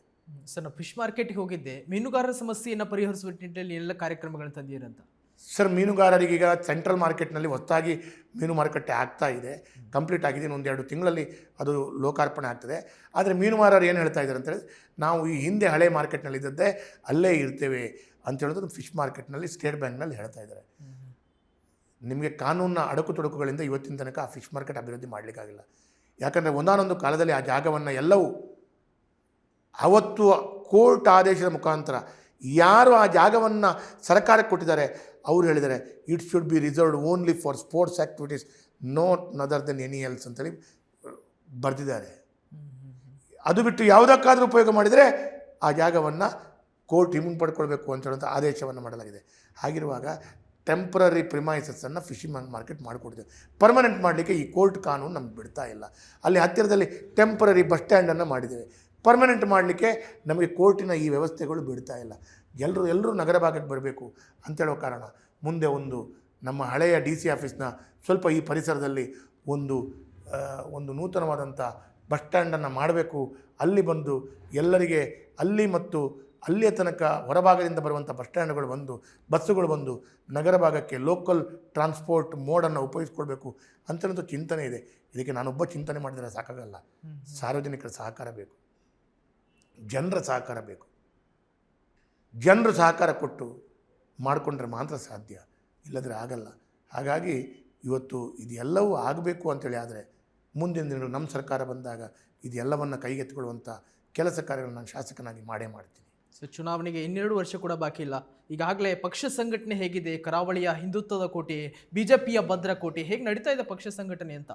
ಸರ್, ನಾವು ಫಿಶ್ ಮಾರ್ಕೆಟ್ಗೆ ಹೋಗಿದ್ದೆ. ಮೀನುಗಾರರ ಸಮಸ್ಯೆಯನ್ನು ಪರಿಹರಿಸುವ ನಿಟ್ಟಿನಲ್ಲಿ ಎಲ್ಲ ಕಾರ್ಯಕ್ರಮಗಳನ್ನು ತಂದಿರಂತ. ಸರ್, ಮೀನುಗಾರರಿಗೀಗ ಸೆಂಟ್ರಲ್ ಮಾರ್ಕೆಟ್ನಲ್ಲಿ ಹೊಸದಾಗಿ ಮೀನು ಮಾರುಕಟ್ಟೆ ಆಗ್ತಾ ಇದೆ, ಕಂಪ್ಲೀಟ್ ಆಗಿದೆ. ಇನ್ನೊಂದು 2 ತಿಂಗಳಲ್ಲಿ ಅದು ಲೋಕಾರ್ಪಣೆ ಆಗ್ತದೆ. ಆದರೆ ಮೀನುಗಾರರು ಏನು ಹೇಳ್ತಾ ಇದ್ದಾರೆ ಅಂತೇಳಿದ್ರೆ, ನಾವು ಈ ಹಿಂದೆ ಹಳೆ ಮಾರ್ಕೆಟ್ನಲ್ಲಿ ಇದ್ದದ್ದೇ ಅಲ್ಲೇ ಇರ್ತೇವೆ ಅಂತ ಹೇಳೋದು ಫಿಶ್ ಮಾರ್ಕೆಟ್ನಲ್ಲಿ ಸ್ಟೇಟ್ ಬ್ಯಾಂಕ್ನಲ್ಲಿ ಹೇಳ್ತಾ ಇದ್ದಾರೆ. ನಿಮಗೆ ಕಾನೂನಿನ ಅಡಕು ತೊಡಕುಗಳಿಂದ ಇವತ್ತಿನ ತನಕ ಆ ಫಿಶ್ ಮಾರ್ಕೆಟ್ ಅಭಿವೃದ್ಧಿ ಮಾಡಲಿಕ್ಕಾಗಿಲ್ಲ. ಯಾಕಂದರೆ ಒಂದಾನೊಂದು ಕಾಲದಲ್ಲಿ ಆ ಜಾಗವನ್ನು ಎಲ್ಲವೂ ಅವತ್ತು ಕೋರ್ಟ್ ಆದೇಶದ ಮುಖಾಂತರ ಯಾರು ಆ ಜಾಗವನ್ನು ಸರ್ಕಾರಕ್ಕೆ ಕೊಟ್ಟಿದ್ದಾರೆ ಅವರು ಹೇಳಿದ್ದಾರೆ it should be reserved only for sports activities, not other than any else ಅಂತೇಳಿ ಬರೆದಿದ್ದಾರೆ. ಅದು ಬಿಟ್ಟು ಯಾವುದಕ್ಕಾದರೂ ಉಪಯೋಗ ಮಾಡಿದರೆ ಆ ಜಾಗವನ್ನು ಕೋರ್ಟ್ ಹಿಂಪಡ್ಕೊಳ್ಬೇಕು ಅಂತ ಹೇಳುವಂಥ ಆದೇಶವನ್ನು ಮಾಡಲಾಗಿದೆ. ಹಾಗಿರುವಾಗ ಟೆಂಪ್ರರಿ ಪ್ರಿಮೈಸಸ್ಸನ್ನು ಫಿಶಿಂಗ್ ಮಾರ್ಕೆಟ್ ಮಾಡಿಕೊಡ್ತೇವೆ. ಪರ್ಮನೆಂಟ್ ಮಾಡಲಿಕ್ಕೆ ಈ ಕೋರ್ಟ್ ಕಾನೂನು ನಮ್ಗೆ ಬಿಡ್ತಾ ಇಲ್ಲ. ಅಲ್ಲಿ ಹತ್ತಿರದಲ್ಲಿ ಟೆಂಪ್ರರಿ ಬಸ್ ಸ್ಟ್ಯಾಂಡನ್ನು ಮಾಡಿದ್ದೇವೆ. ಪರ್ಮನೆಂಟ್ ಮಾಡಲಿಕ್ಕೆ ನಮಗೆ ಕೋರ್ಟಿನ ಈ ವ್ಯವಸ್ಥೆಗಳು ಬಿಡ್ತಾ ಇಲ್ಲ. ಎಲ್ಲರೂ ನಗರ ಭಾಗಕ್ಕೆ ಬರಬೇಕು ಅಂತೇಳೋ ಕಾರಣ ಮುಂದೆ ನಮ್ಮ ಹಳೆಯ DC ಆಫೀಸ್ನ ಸ್ವಲ್ಪ ಈ ಪರಿಸರದಲ್ಲಿ ಒಂದು ನೂತನವಾದಂಥ ಬಸ್ ಸ್ಟ್ಯಾಂಡನ್ನು ಮಾಡಬೇಕು. ಅಲ್ಲಿ ಬಂದು ಎಲ್ಲರಿಗೆ ಅಲ್ಲಿ ಮತ್ತು ಅಲ್ಲಿಯ ತನಕ ಹೊರಭಾಗದಿಂದ ಬರುವಂಥ ಬಸ್ ಸ್ಟ್ಯಾಂಡ್ಗಳು ಬಸ್ಸುಗಳು ಬಂದು ನಗರ ಭಾಗಕ್ಕೆ ಲೋಕಲ್ ಟ್ರಾನ್ಸ್ಪೋರ್ಟ್ ಮೋಡನ್ನು ಉಪಯೋಗಿಸ್ಕೊಳ್ಬೇಕು ಅಂತೇಳಂಥ ಚಿಂತನೆ ಇದೆ. ಇದಕ್ಕೆ ನಾನೊಬ್ಬ ಚಿಂತನೆ ಮಾಡಿದರೆ ಸಾಕಾಗಲ್ಲ. ಸಾರ್ವಜನಿಕರ ಸಹಕಾರ ಬೇಕು, ಜನರ ಸಹಕಾರ ಬೇಕು. ಜನರು ಸಹಕಾರ ಕೊಟ್ಟು ಮಾಡಿಕೊಂಡ್ರೆ ಮಾತ್ರ ಸಾಧ್ಯ, ಇಲ್ಲದ್ರೆ ಆಗಲ್ಲ. ಹಾಗಾಗಿ ಇವತ್ತು ಇದೆಲ್ಲವೂ ಆಗಬೇಕು ಅಂತೇಳಿ ಆದರೆ ಮುಂದಿನ ದಿನಗಳು ನಮ್ಮ ಸರ್ಕಾರ ಬಂದಾಗ ಇದೆಲ್ಲವನ್ನು ಕೈಗೆತ್ತಿಕೊಳ್ಳುವಂಥ ಕೆಲಸ ಕಾರ್ಯಗಳನ್ನು ನಾನು ಶಾಸಕನಾಗಿ ಮಾಡೇ ಮಾಡ್ತೀನಿ. ಸೊ ಚುನಾವಣೆಗೆ 2 ವರ್ಷ ಕೂಡ ಬಾಕಿ ಇಲ್ಲ. ಈಗಾಗಲೇ ಪಕ್ಷ ಸಂಘಟನೆ ಹೇಗಿದೆ? ಕರಾವಳಿಯ ಹಿಂದುತ್ವದ ಕೋಟೆ, BJPಯ ಭದ್ರಕೋಟೆ, ಹೇಗೆ ನಡೀತಾ ಇದೆ ಪಕ್ಷ ಸಂಘಟನೆ ಅಂತ?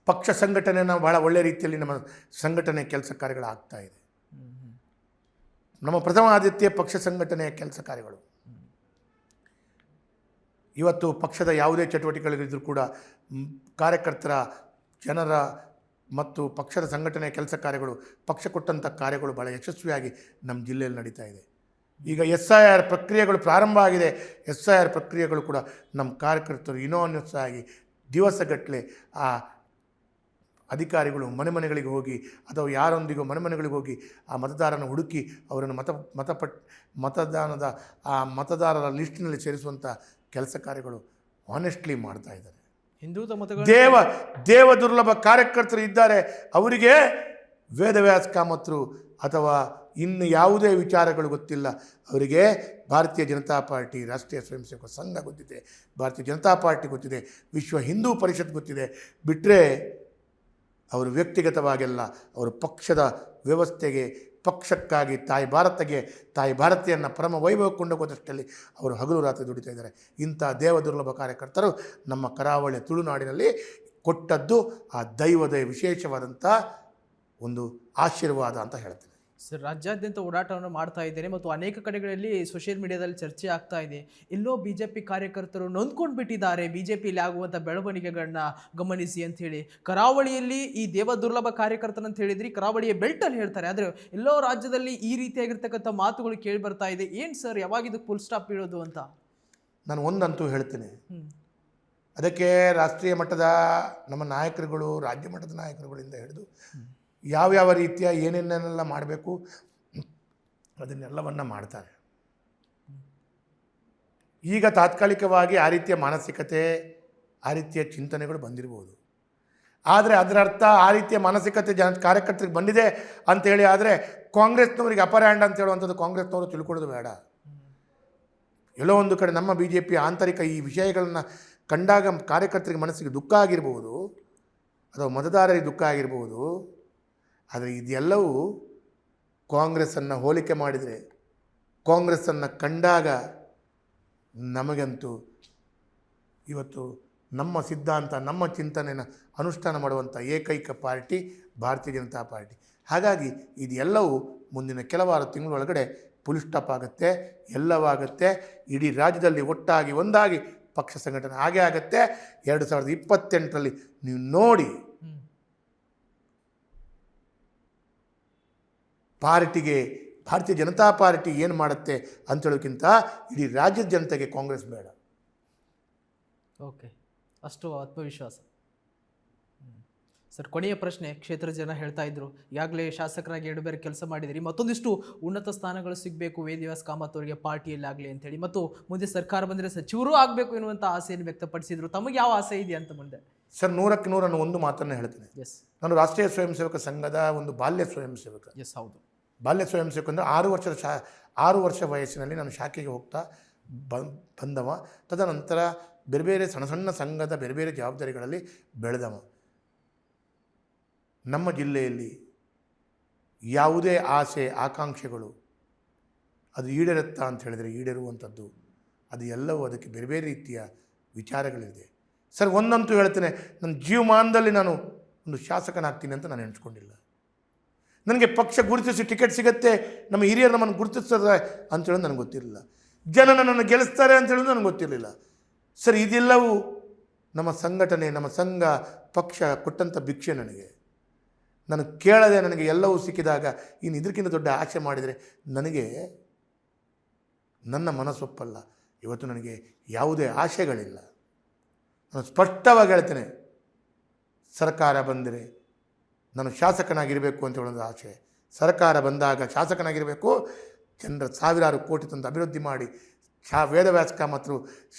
ಪಕ್ಷ ಸಂಘಟನೆನ ಭಾಳ ಒಳ್ಳೆಯ ರೀತಿಯಲ್ಲಿ ನಮ್ಮ ಸಂಘಟನೆ ಕೆಲಸ ಕಾರ್ಯಗಳಾಗ್ತಾ ಇದೆ. ನಮ್ಮ ಪ್ರಥಮ ಆದ್ಯತೆ ಪಕ್ಷ ಸಂಘಟನೆಯ ಕೆಲಸ ಕಾರ್ಯಗಳು. ಇವತ್ತು ಪಕ್ಷದ ಯಾವುದೇ ಚಟುವಟಿಕೆಗಳಿದ್ದರೂ ಕೂಡ ಕಾರ್ಯಕರ್ತರ, ಜನರ ಮತ್ತು ಪಕ್ಷದ ಸಂಘಟನೆಯ ಕೆಲಸ ಕಾರ್ಯಗಳು, ಪಕ್ಷ ಕೊಟ್ಟಂಥ ಕಾರ್ಯಗಳು ಭಾಳ ಯಶಸ್ವಿಯಾಗಿ ನಮ್ಮ ಜಿಲ್ಲೆಯಲ್ಲಿ ನಡೀತಾ ಇದೆ. ಈಗ SIR ಪ್ರಕ್ರಿಯೆಗಳು ಪ್ರಾರಂಭ ಆಗಿದೆ. SIR ಪ್ರಕ್ರಿಯೆಗಳು ಕೂಡ ನಮ್ಮ ಕಾರ್ಯಕರ್ತರು ಯುನಾನಿಮಸ್ ಆಗಿ ದಿವಸಗಟ್ಟಲೆ ಆ ಅಧಿಕಾರಿಗಳು ಮನೆಗಳಿಗೆ ಹೋಗಿ ಅಥವಾ ಯಾರೊಂದಿಗೂ ಮನೆಗಳಿಗೆ ಹೋಗಿ ಆ ಮತದಾರನ ಹುಡುಕಿ ಅವರನ್ನು ಮತದಾನದ ಆ ಮತದಾರರ ಲಿಸ್ಟ್ನಲ್ಲಿ ಸೇರಿಸುವಂಥ ಕೆಲಸ ಕಾರ್ಯಗಳು ಆನೆಸ್ಟ್ಲಿ ಮಾಡ್ತಾ ಇದ್ದಾರೆ. ಹಿಂದೂ ಮತಗಳು ದೇವ ದುರ್ಲಭ ಕಾರ್ಯಕರ್ತರು ಇದ್ದಾರೆ. ಅವರಿಗೆ ವೇದವ್ಯಾಸ ಕಾಮತ್ರು ಅಥವಾ ಇನ್ನು ಯಾವುದೇ ವಿಚಾರಗಳು ಗೊತ್ತಿಲ್ಲ. ಅವರಿಗೆ ಭಾರತೀಯ ಜನತಾ ಪಾರ್ಟಿ, ರಾಷ್ಟ್ರೀಯ ಸ್ವಯಂ ಸೇವಕ ಸಂಘ ಗೊತ್ತಿದೆ, ಭಾರತೀಯ ಜನತಾ ಪಾರ್ಟಿ ಗೊತ್ತಿದೆ, ವಿಶ್ವ ಹಿಂದೂ ಪರಿಷತ್ ಗೊತ್ತಿದೆ. ಬಿಟ್ಟರೆ ಅವರು ವ್ಯಕ್ತಿಗತವಾಗೆಲ್ಲ ಅವರು ಪಕ್ಷದ ವ್ಯವಸ್ಥೆಗೆ, ಪಕ್ಷಕ್ಕಾಗಿ, ತಾಯಿ ಭಾರತೀಯನ್ನ ಪರಮ ವೈಭವ ಕೊಂಡೋಗೋದಷ್ಟರಲ್ಲಿ ಅವರು ಹಗಲು ರಾತ್ರಿ ದುಡಿತಾ ಇದ್ದಾರೆ. ಇಂಥ ದೇವದುರ್ಲಭ ಕಾರ್ಯಕರ್ತರು ನಮ್ಮ ಕರಾವಳಿಯ ತುಳುನಾಡಿನಲ್ಲಿ ಕೊಟ್ಟದ್ದು ಆ ದೈವದ ವಿಶೇಷವಾದಂಥ ಒಂದು ಆಶೀರ್ವಾದ ಅಂತ ಹೇಳ್ತೇನೆ. ಸರ್, ರಾಜ್ಯಾದ್ಯಂತ ಓಡಾಟವನ್ನು ಮಾಡ್ತಾ ಇದ್ದೇನೆ ಮತ್ತು ಅನೇಕ ಕಡೆಗಳಲ್ಲಿ ಸೋಷಿಯಲ್ ಮೀಡಿಯಾದಲ್ಲಿ ಚರ್ಚೆ ಆಗ್ತಾ ಇದೆ. ಎಲ್ಲೋ BJP ಕಾರ್ಯಕರ್ತರು ನೊಂದ್ಕೊಂಡು ಬಿಟ್ಟಿದ್ದಾರೆ, BJPಯಲ್ಲಿ ಆಗುವಂಥ ಬೆಳವಣಿಗೆಗಳನ್ನ ಗಮನಿಸಿ ಅಂತ ಹೇಳಿ. ಕರಾವಳಿಯಲ್ಲಿ ಈ ದೇವ ದುರ್ಲಭ ಕಾರ್ಯಕರ್ತನಂತ ಹೇಳಿದ್ರಿ, ಕರಾವಳಿಯ ಬೆಲ್ಟಲ್ಲಿ ಹೇಳ್ತಾರೆ. ಆದರೆ ಎಲ್ಲೋ ರಾಜ್ಯದಲ್ಲಿ ಈ ರೀತಿಯಾಗಿರ್ತಕ್ಕಂಥ ಮಾತುಗಳು ಕೇಳಿ ಬರ್ತಾ ಇದೆ. ಏನು ಸರ್, ಯಾವಾಗ ಇದಕ್ಕೆ ಫುಲ್ ಸ್ಟಾಪ್ ಇಡೋದು ಅಂತ? ನಾನು ಒಂದಂತೂ ಹೇಳ್ತೇನೆ, ಅದಕ್ಕೆ ರಾಷ್ಟ್ರೀಯ ಮಟ್ಟದ ನಮ್ಮ ನಾಯಕರುಗಳು, ರಾಜ್ಯ ಮಟ್ಟದ ನಾಯಕರುಗಳಿಂದ ಹಿಡಿದು ಯಾವ ರೀತಿಯ ಏನೇನೆಲ್ಲ ಮಾಡಬೇಕು ಅದನ್ನೆಲ್ಲವನ್ನು ಮಾಡ್ತಾರೆ. ಈಗ ತಾತ್ಕಾಲಿಕವಾಗಿ ಆ ರೀತಿಯ ಮಾನಸಿಕತೆ, ಆ ರೀತಿಯ ಚಿಂತನೆಗಳು ಬಂದಿರ್ಬೋದು. ಆದರೆ ಅದರ ಅರ್ಥ ಆ ರೀತಿಯ ಮಾನಸಿಕತೆ ಕಾರ್ಯಕರ್ತರಿಗೆ ಬಂದಿದೆ ಅಂಥೇಳಿ ಆದರೆ ಕಾಂಗ್ರೆಸ್ನವರಿಗೆ ಅಪರ್ ಹ್ಯಾಂಡ್ ಅಂತ ಹೇಳುವಂಥದ್ದು ಕಾಂಗ್ರೆಸ್ನವರು ತಿಳ್ಕೊಳ್ಳೋದು ಬೇಡ. ಎಲ್ಲೋ ಒಂದು ಕಡೆ ನಮ್ಮ BJP ಆಂತರಿಕ ಈ ವಿಷಯಗಳನ್ನು ಕಂಡಾಗ ಕಾರ್ಯಕರ್ತರಿಗೆ ಮನಸ್ಸಿಗೆ ದುಃಖ ಆಗಿರ್ಬೋದು, ಅಥವಾ ಮತದಾರರಿಗೆ ದುಃಖ ಆಗಿರ್ಬೋದು. ಆದರೆ ಇದೆಲ್ಲವೂ ಕಾಂಗ್ರೆಸ್ಸನ್ನು ಹೋಲಿಕೆ ಮಾಡಿದರೆ, ಕಾಂಗ್ರೆಸ್ಸನ್ನು ಕಂಡಾಗ ನಮಗಂತೂ ಇವತ್ತು ನಮ್ಮ ಸಿದ್ಧಾಂತ, ನಮ್ಮ ಚಿಂತನೆಯನ್ನು ಅನುಷ್ಠಾನ ಮಾಡುವಂಥ ಏಕೈಕ ಪಾರ್ಟಿ ಭಾರತೀಯ ಜನತಾ ಪಾರ್ಟಿ. ಹಾಗಾಗಿ ಇದೆಲ್ಲವೂ ಮುಂದಿನ ಕೆಲವಾರು ತಿಂಗಳೊಳಗಡೆ ಫುಲ್ ಸ್ಟಾಪ್ ಆಗುತ್ತೆ, ಎಲ್ಲವಾಗುತ್ತೆ. ಇಡೀ ರಾಜ್ಯದಲ್ಲಿ ಒಟ್ಟಾಗಿ ಒಂದಾಗಿ ಪಕ್ಷ ಸಂಘಟನೆ ಹಾಗೇ ಆಗುತ್ತೆ. 2028ರಲ್ಲಿ ನೀವು ನೋಡಿ, ಪಾರ್ಟಿಗೆ ಭಾರತೀಯ ಜನತಾ ಪಾರ್ಟಿ ಏನು ಮಾಡುತ್ತೆ ಅಂತೇಳೋಕ್ಕಿಂತ ಇಡೀ ರಾಜ್ಯದ ಜನತೆಗೆ ಕಾಂಗ್ರೆಸ್ ಬೇಡ. ಓಕೆ, ಅಷ್ಟು ಆತ್ಮವಿಶ್ವಾಸ. ಸರ್, ಕೊನೆಯ ಪ್ರಶ್ನೆ. ಕ್ಷೇತ್ರ ಜನ ಹೇಳ್ತಾ ಇದ್ರು, ಈಗಾಗಲೇ ಶಾಸಕರಾಗಿ 2 ಬೇರೆ ಕೆಲಸ ಮಾಡಿದಿರಿ, ಮತ್ತೊಂದಿಷ್ಟು ಉನ್ನತ ಸ್ಥಾನಗಳು ಸಿಗಬೇಕು ವೇದವ್ಯಾಸ ಕಾಮತ್ ಅವರಿಗೆ ಪಾರ್ಟಿಯಲ್ಲಾಗಲಿ ಅಂತೇಳಿ, ಮತ್ತು ಮುಂದೆ ಸರ್ಕಾರ ಬಂದರೆ ಸಚಿವರು ಆಗಬೇಕು ಎನ್ನುವಂಥ ಆಸೆಯನ್ನು ವ್ಯಕ್ತಪಡಿಸಿದರು. ತಮಗೆ ಯಾವ ಆಸೆ ಇದೆ ಅಂತ ಮುಂದೆ? ಸರ್, 100ಕ್ಕೆ 100 ನಾನು ಒಂದು ಮಾತನ್ನು ಹೇಳ್ತೇನೆ. ನಾನು ರಾಷ್ಟ್ರೀಯ ಸ್ವಯಂ ಸೇವಕ ಸಂಘದ ಒಂದು ಬಾಲ್ಯ ಸ್ವಯಂ ಸೇವಕ. ಹೌದು, ಬಾಲ್ಯ ಸ್ವಯಂ ಸೇವಕ ಅಂದರೆ 6 ವರ್ಷ ವಯಸ್ಸಿನಲ್ಲಿ ನಾನು ಶಾಖೆಗೆ ಹೋಗ್ತಾ ಬಂದವ. ತದನಂತರ ಬೇರೆ ಬೇರೆ ಸಣ್ಣ ಸಂಘದ ಬೇರೆ ಬೇರೆ ಜವಾಬ್ದಾರಿಗಳಲ್ಲಿ ಬೆಳೆದವ. ನಮ್ಮ ಜಿಲ್ಲೆಯಲ್ಲಿ ಯಾವುದೇ ಆಸೆ ಆಕಾಂಕ್ಷೆಗಳು ಅದು ಈಡೇರುತ್ತಾ ಅಂತ ಹೇಳಿದರೆ ಈಡೇರುವಂಥದ್ದು ಅದು ಎಲ್ಲವೂ ಅದಕ್ಕೆ ಬೇರೆ ಬೇರೆ ರೀತಿಯ ವಿಚಾರಗಳಿದೆ. ಸರ್, ಒಂದಂತೂ ಹೇಳ್ತೇನೆ, ನನ್ನ ಜೀವಮಾನದಲ್ಲಿ ನಾನು ಒಂದು ಶಾಸಕನಾಗ್ತೀನಿ ಅಂತ ನಾನು ಎಣಿಸ್ಕೊಂಡಿಲ್ಲ. ನನಗೆ ಪಕ್ಷ ಗುರುತಿಸಿ ಟಿಕೆಟ್ ಸಿಗುತ್ತೆ, ನಮ್ಮ ಹಿರಿಯರು ನಮ್ಮನ್ನು ಗುರುತಿಸ್ತಾರೆ ಅಂತೇಳೋದು ನನಗೆ ಗೊತ್ತಿರಲಿಲ್ಲ. ಜನ ನನ್ನನ್ನು ಗೆಲ್ಲಿಸ್ತಾರೆ ಅಂತೇಳೋದು ನನಗೆ ಗೊತ್ತಿರಲಿಲ್ಲ. ಸರ್, ಇದೆಲ್ಲವೂ ನಮ್ಮ ಸಂಘಟನೆ, ನಮ್ಮ ಸಂಘ, ಪಕ್ಷ ಕೊಟ್ಟಂಥ ಭಿಕ್ಷೆ ನನಗೆ. ನಾನು ಕೇಳದೆ ನನಗೆ ಎಲ್ಲವೂ ಸಿಕ್ಕಿದಾಗ ಇನ್ನು ಇದಕ್ಕಿಂತ ದೊಡ್ಡ ಆಸೆ ಮಾಡಿದರೆ ನನಗೆ ನನ್ನ ಮನಸ್ಸೊಪ್ಪಲ್ಲ. ಇವತ್ತು ನನಗೆ ಯಾವುದೇ ಆಶೆಗಳಿಲ್ಲ. ನಾನು ಸ್ಪಷ್ಟವಾಗಿ ಹೇಳ್ತೇನೆ, ಸರ್ಕಾರ ಬಂದರೆ ನಾನು ಶಾಸಕನಾಗಿರಬೇಕು ಅಂತ ಹೇಳೋದು ಆಸೆ. ಸರ್ಕಾರ ಬಂದಾಗ ಶಾಸಕನಾಗಿರಬೇಕು, ಜನರ ಸಾವಿರಾರು ಕೋಟಿ ತಂದು ಅಭಿವೃದ್ಧಿ ಮಾಡಿ ವೇದವ್ಯಾಸ ಕಾಮತ್ರು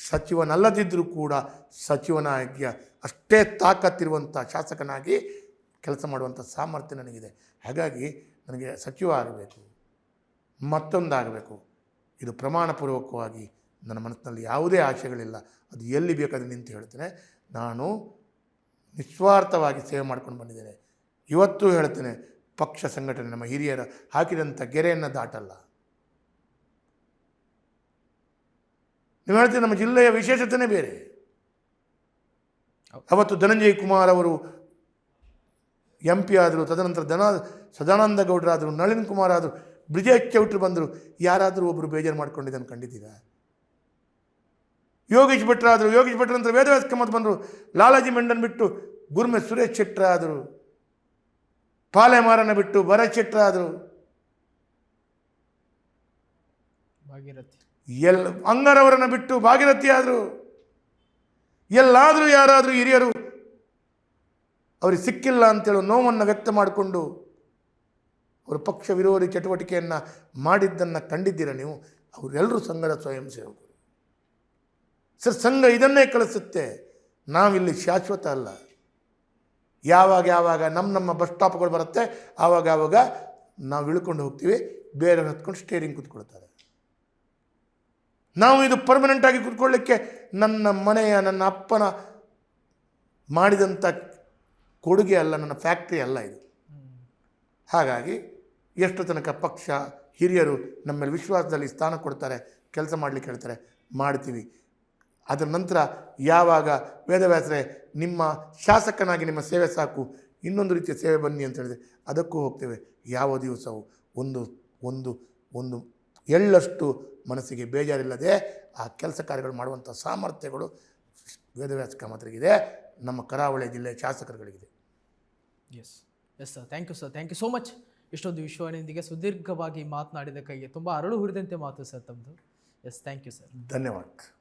ಸಚಿವನಲ್ಲದಿದ್ದರೂ ಕೂಡ ಸಚಿವನಾಗಿ ಅಷ್ಟೇ ತಾಕತ್ತಿರುವಂಥ ಶಾಸಕನಾಗಿ ಕೆಲಸ ಮಾಡುವಂಥ ಸಾಮರ್ಥ್ಯ ನನಗಿದೆ. ಹಾಗಾಗಿ ನನಗೆ ಸಚಿವ ಆಗಬೇಕು, ಮತ್ತೊಂದಾಗಬೇಕು, ಇದು ಪ್ರಮಾಣಪೂರ್ವಕವಾಗಿ ನನ್ನ ಮನಸ್ಸಿನಲ್ಲಿ ಯಾವುದೇ ಆಶೆಗಳಿಲ್ಲ. ಅದು ಎಲ್ಲಿ ಬೇಕಾದ್ರೆ ನಿಂತು ಹೇಳ್ತೇನೆ. ನಾನು ನಿಸ್ವಾರ್ಥವಾಗಿ ಸೇವೆ ಮಾಡ್ಕೊಂಡು ಬಂದಿದ್ದೇನೆ. ಇವತ್ತು ಹೇಳ್ತೇನೆ, ಪಕ್ಷ ಸಂಘಟನೆ ನಮ್ಮ ಹಿರಿಯರ ಹಾಕಿದಂಥ ಗೆರೆಯನ್ನು ದಾಟಲ್ಲ. ನೀವು ಹೇಳ್ತೀವಿ, ನಮ್ಮ ಜಿಲ್ಲೆಯ ವಿಶೇಷತೆಯೇ ಬೇರೆ. ಅವತ್ತು ಧನಂಜಯ ಕುಮಾರ್ ಅವರು MP ಆದರು, ತದನಂತರ ಸದಾನಂದ ಗೌಡರಾದರು, ನಳಿನ್ ಕುಮಾರ್ ಆದರು, ಬ್ರಿಜೇಶ್ ಚೌಟ್ರಿ ಬಂದರು, ಯಾರಾದರೂ ಒಬ್ಬರು ಬೇಜಾರು ಮಾಡ್ಕೊಂಡಿದ್ದನ್ನು ಕಂಡಿದ್ದೀರಾ? ಯೋಗೀಶ್ ಭಟ್ರ ಆದರು, ಯೋಗೀಶ್ ಭಟ್ರ ನಂತರ ವೇದವ್ಯಾಸ ಕಾಮತ್ ಬಂದರು, ಲಾಲಾಜಿ ಮೆಂಡನ್ ಬಿಟ್ಟು ಗುರ್ಮೆ ಸುರೇಶ್ ಶೆಟ್ರ ಆದರು, ಪಾಲೆಮಾರನ ಬಿಟ್ಟು ಭರತ್ ಶೆಟ್ರ ಆದರು, ಅಂಗರವರನ್ನ ಬಿಟ್ಟು ಭಾಗೀರಥಿ ಆದರು. ಎಲ್ಲಾದರೂ ಯಾರಾದರೂ ಹಿರಿಯರು ಅವ್ರಿಗೆ ಸಿಕ್ಕಿಲ್ಲ ಅಂತೇಳಿ ನೋವನ್ನು ವ್ಯಕ್ತ ಮಾಡಿಕೊಂಡು ಅವರು ಪಕ್ಷ ವಿರೋಧಿ ಚಟುವಟಿಕೆಯನ್ನು ಮಾಡಿದ್ದನ್ನು ಕಂಡಿದ್ದೀರ ನೀವು? ಅವರೆಲ್ಲರೂ ಸಂಘದ ಸ್ವಯಂ ಸೇವಕರು ಸರ್. ಸಂಘ ಇದನ್ನೇ ಕಳಿಸುತ್ತೆ. ನಾವಿಲ್ಲಿ ಶಾಶ್ವತ ಅಲ್ಲ. ಯಾವಾಗ ನಮ್ಮ ಬಸ್ ಸ್ಟಾಪ್ಗಳು ಬರುತ್ತೆ ಆವಾಗ ನಾವು ಇಳ್ಕೊಂಡು ಹೋಗ್ತೀವಿ, ಬೇರೆಯವ್ರು ಹತ್ಕೊಂಡು ಸ್ಟೇರಿಂಗ್ ಕೂತ್ಕೊಳ್ತಾರೆ. ನಾವು ಇದು ಪರ್ಮನೆಂಟಾಗಿ ಕೂತ್ಕೊಳ್ಳಿಕ್ಕೆ ನನ್ನ ಮನೆಯ ನನ್ನ ಅಪ್ಪನ ಮಾಡಿದಂಥ ಕೊಡುಗೆ ಅಲ್ಲ, ನನ್ನ ಫ್ಯಾಕ್ಟ್ರಿ ಅಲ್ಲ ಇದು. ಹಾಗಾಗಿ ಎಷ್ಟು ತನಕ ಪಕ್ಷ ಹಿರಿಯರು ನಮ್ಮ ಮೇಲೆ ವಿಶ್ವಾಸದಲ್ಲಿ ಸ್ಥಾನ ಕೊಡ್ತಾರೆ, ಕೆಲಸ ಮಾಡಲಿಕ್ಕೆ ಹೇಳ್ತಾರೆ, ಮಾಡ್ತೀವಿ. ಅದರ ನಂತರ ಯಾವಾಗ ವೇದವ್ಯಾಸರೇ ನಿಮ್ಮ ಶಾಸಕನಾಗಿ ನಿಮ್ಮ ಸೇವೆ ಸಾಕು, ಇನ್ನೊಂದು ರೀತಿಯ ಸೇವೆ ಬನ್ನಿ ಅಂತ ಹೇಳಿದೆ, ಅದಕ್ಕೂ ಹೋಗ್ತೇವೆ. ಯಾವ ದಿವಸವೂ ಒಂದು ಒಂದು ಒಂದು ಎಳ್ಳಷ್ಟು ಮನಸ್ಸಿಗೆ ಬೇಜಾರಿಲ್ಲದೆ ಆ ಕೆಲಸ ಕಾರ್ಯಗಳು ಮಾಡುವಂಥ ಸಾಮರ್ಥ್ಯಗಳು ವೇದವ್ಯಾಸ ಕಾಮತ್ರಿಗಿದೆ, ನಮ್ಮ ಕರಾವಳಿ ಜಿಲ್ಲೆಯ ಶಾಸಕರುಗಳಿಗಿದೆ. Yes sir, thank you sir, thank you so much. ಇಷ್ಟೊಂದು ವಿಶ್ವಾನಿಯೊಂದಿಗೆ ಸುದೀರ್ಘವಾಗಿ ಮಾತನಾಡಿದ್ದಕ್ಕಾಗಿ ತುಂಬ ಅರಳು ಹುರಿದಂತೆ ಮಾತು ಸರ್ ತಮ್ಮದು. Yes, thank you sir. ಧನ್ಯವಾದ.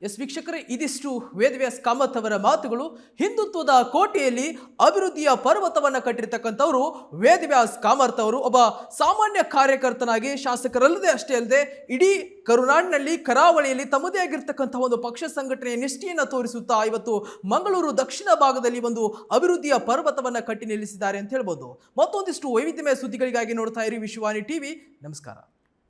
ಎಸ್ ವೀಕ್ಷಕರೇ, ಇದಿಷ್ಟು ವೇದವ್ಯಾಸ ಕಾಮತ್ ಅವರ ಮಾತುಗಳು. ಹಿಂದುತ್ವದ ಕೋಟೆಯಲ್ಲಿ ಅಭಿವೃದ್ಧಿಯ ಪರ್ವತವನ್ನು ಕಟ್ಟಿರ್ತಕ್ಕಂಥವರು ವೇದವ್ಯಾಸ ಕಾಮತ್ ಅವರು. ಒಬ್ಬ ಸಾಮಾನ್ಯ ಕಾರ್ಯಕರ್ತನಾಗಿ ಶಾಸಕರಲ್ಲದೆ ಅಷ್ಟೇ ಅಲ್ಲದೆ ಇಡೀ ಕರುನಾಡಿನಲ್ಲಿ ಕರಾವಳಿಯಲ್ಲಿ ತಮ್ಮದೇ ಆಗಿರ್ತಕ್ಕಂಥ ಒಂದು ಪಕ್ಷ ಸಂಘಟನೆಯ ನಿಷ್ಠೆಯನ್ನು ತೋರಿಸುತ್ತಾ ಇವತ್ತು ಮಂಗಳೂರು ದಕ್ಷಿಣ ಭಾಗದಲ್ಲಿ ಒಂದು ಅಭಿವೃದ್ಧಿಯ ಪರ್ವತವನ್ನು ಕಟ್ಟಿ ನಿಲ್ಲಿಸಿದ್ದಾರೆ ಅಂತ ಹೇಳ್ಬೋದು. ಮತ್ತೊಂದಿಷ್ಟು ವೈವಿಧ್ಯಮಯ ಸುದ್ದಿಗಳಿಗಾಗಿ ನೋಡ್ತಾ ಇರಿ ವಿಶ್ವವಾಣಿ ಟಿವಿ. ನಮಸ್ಕಾರ.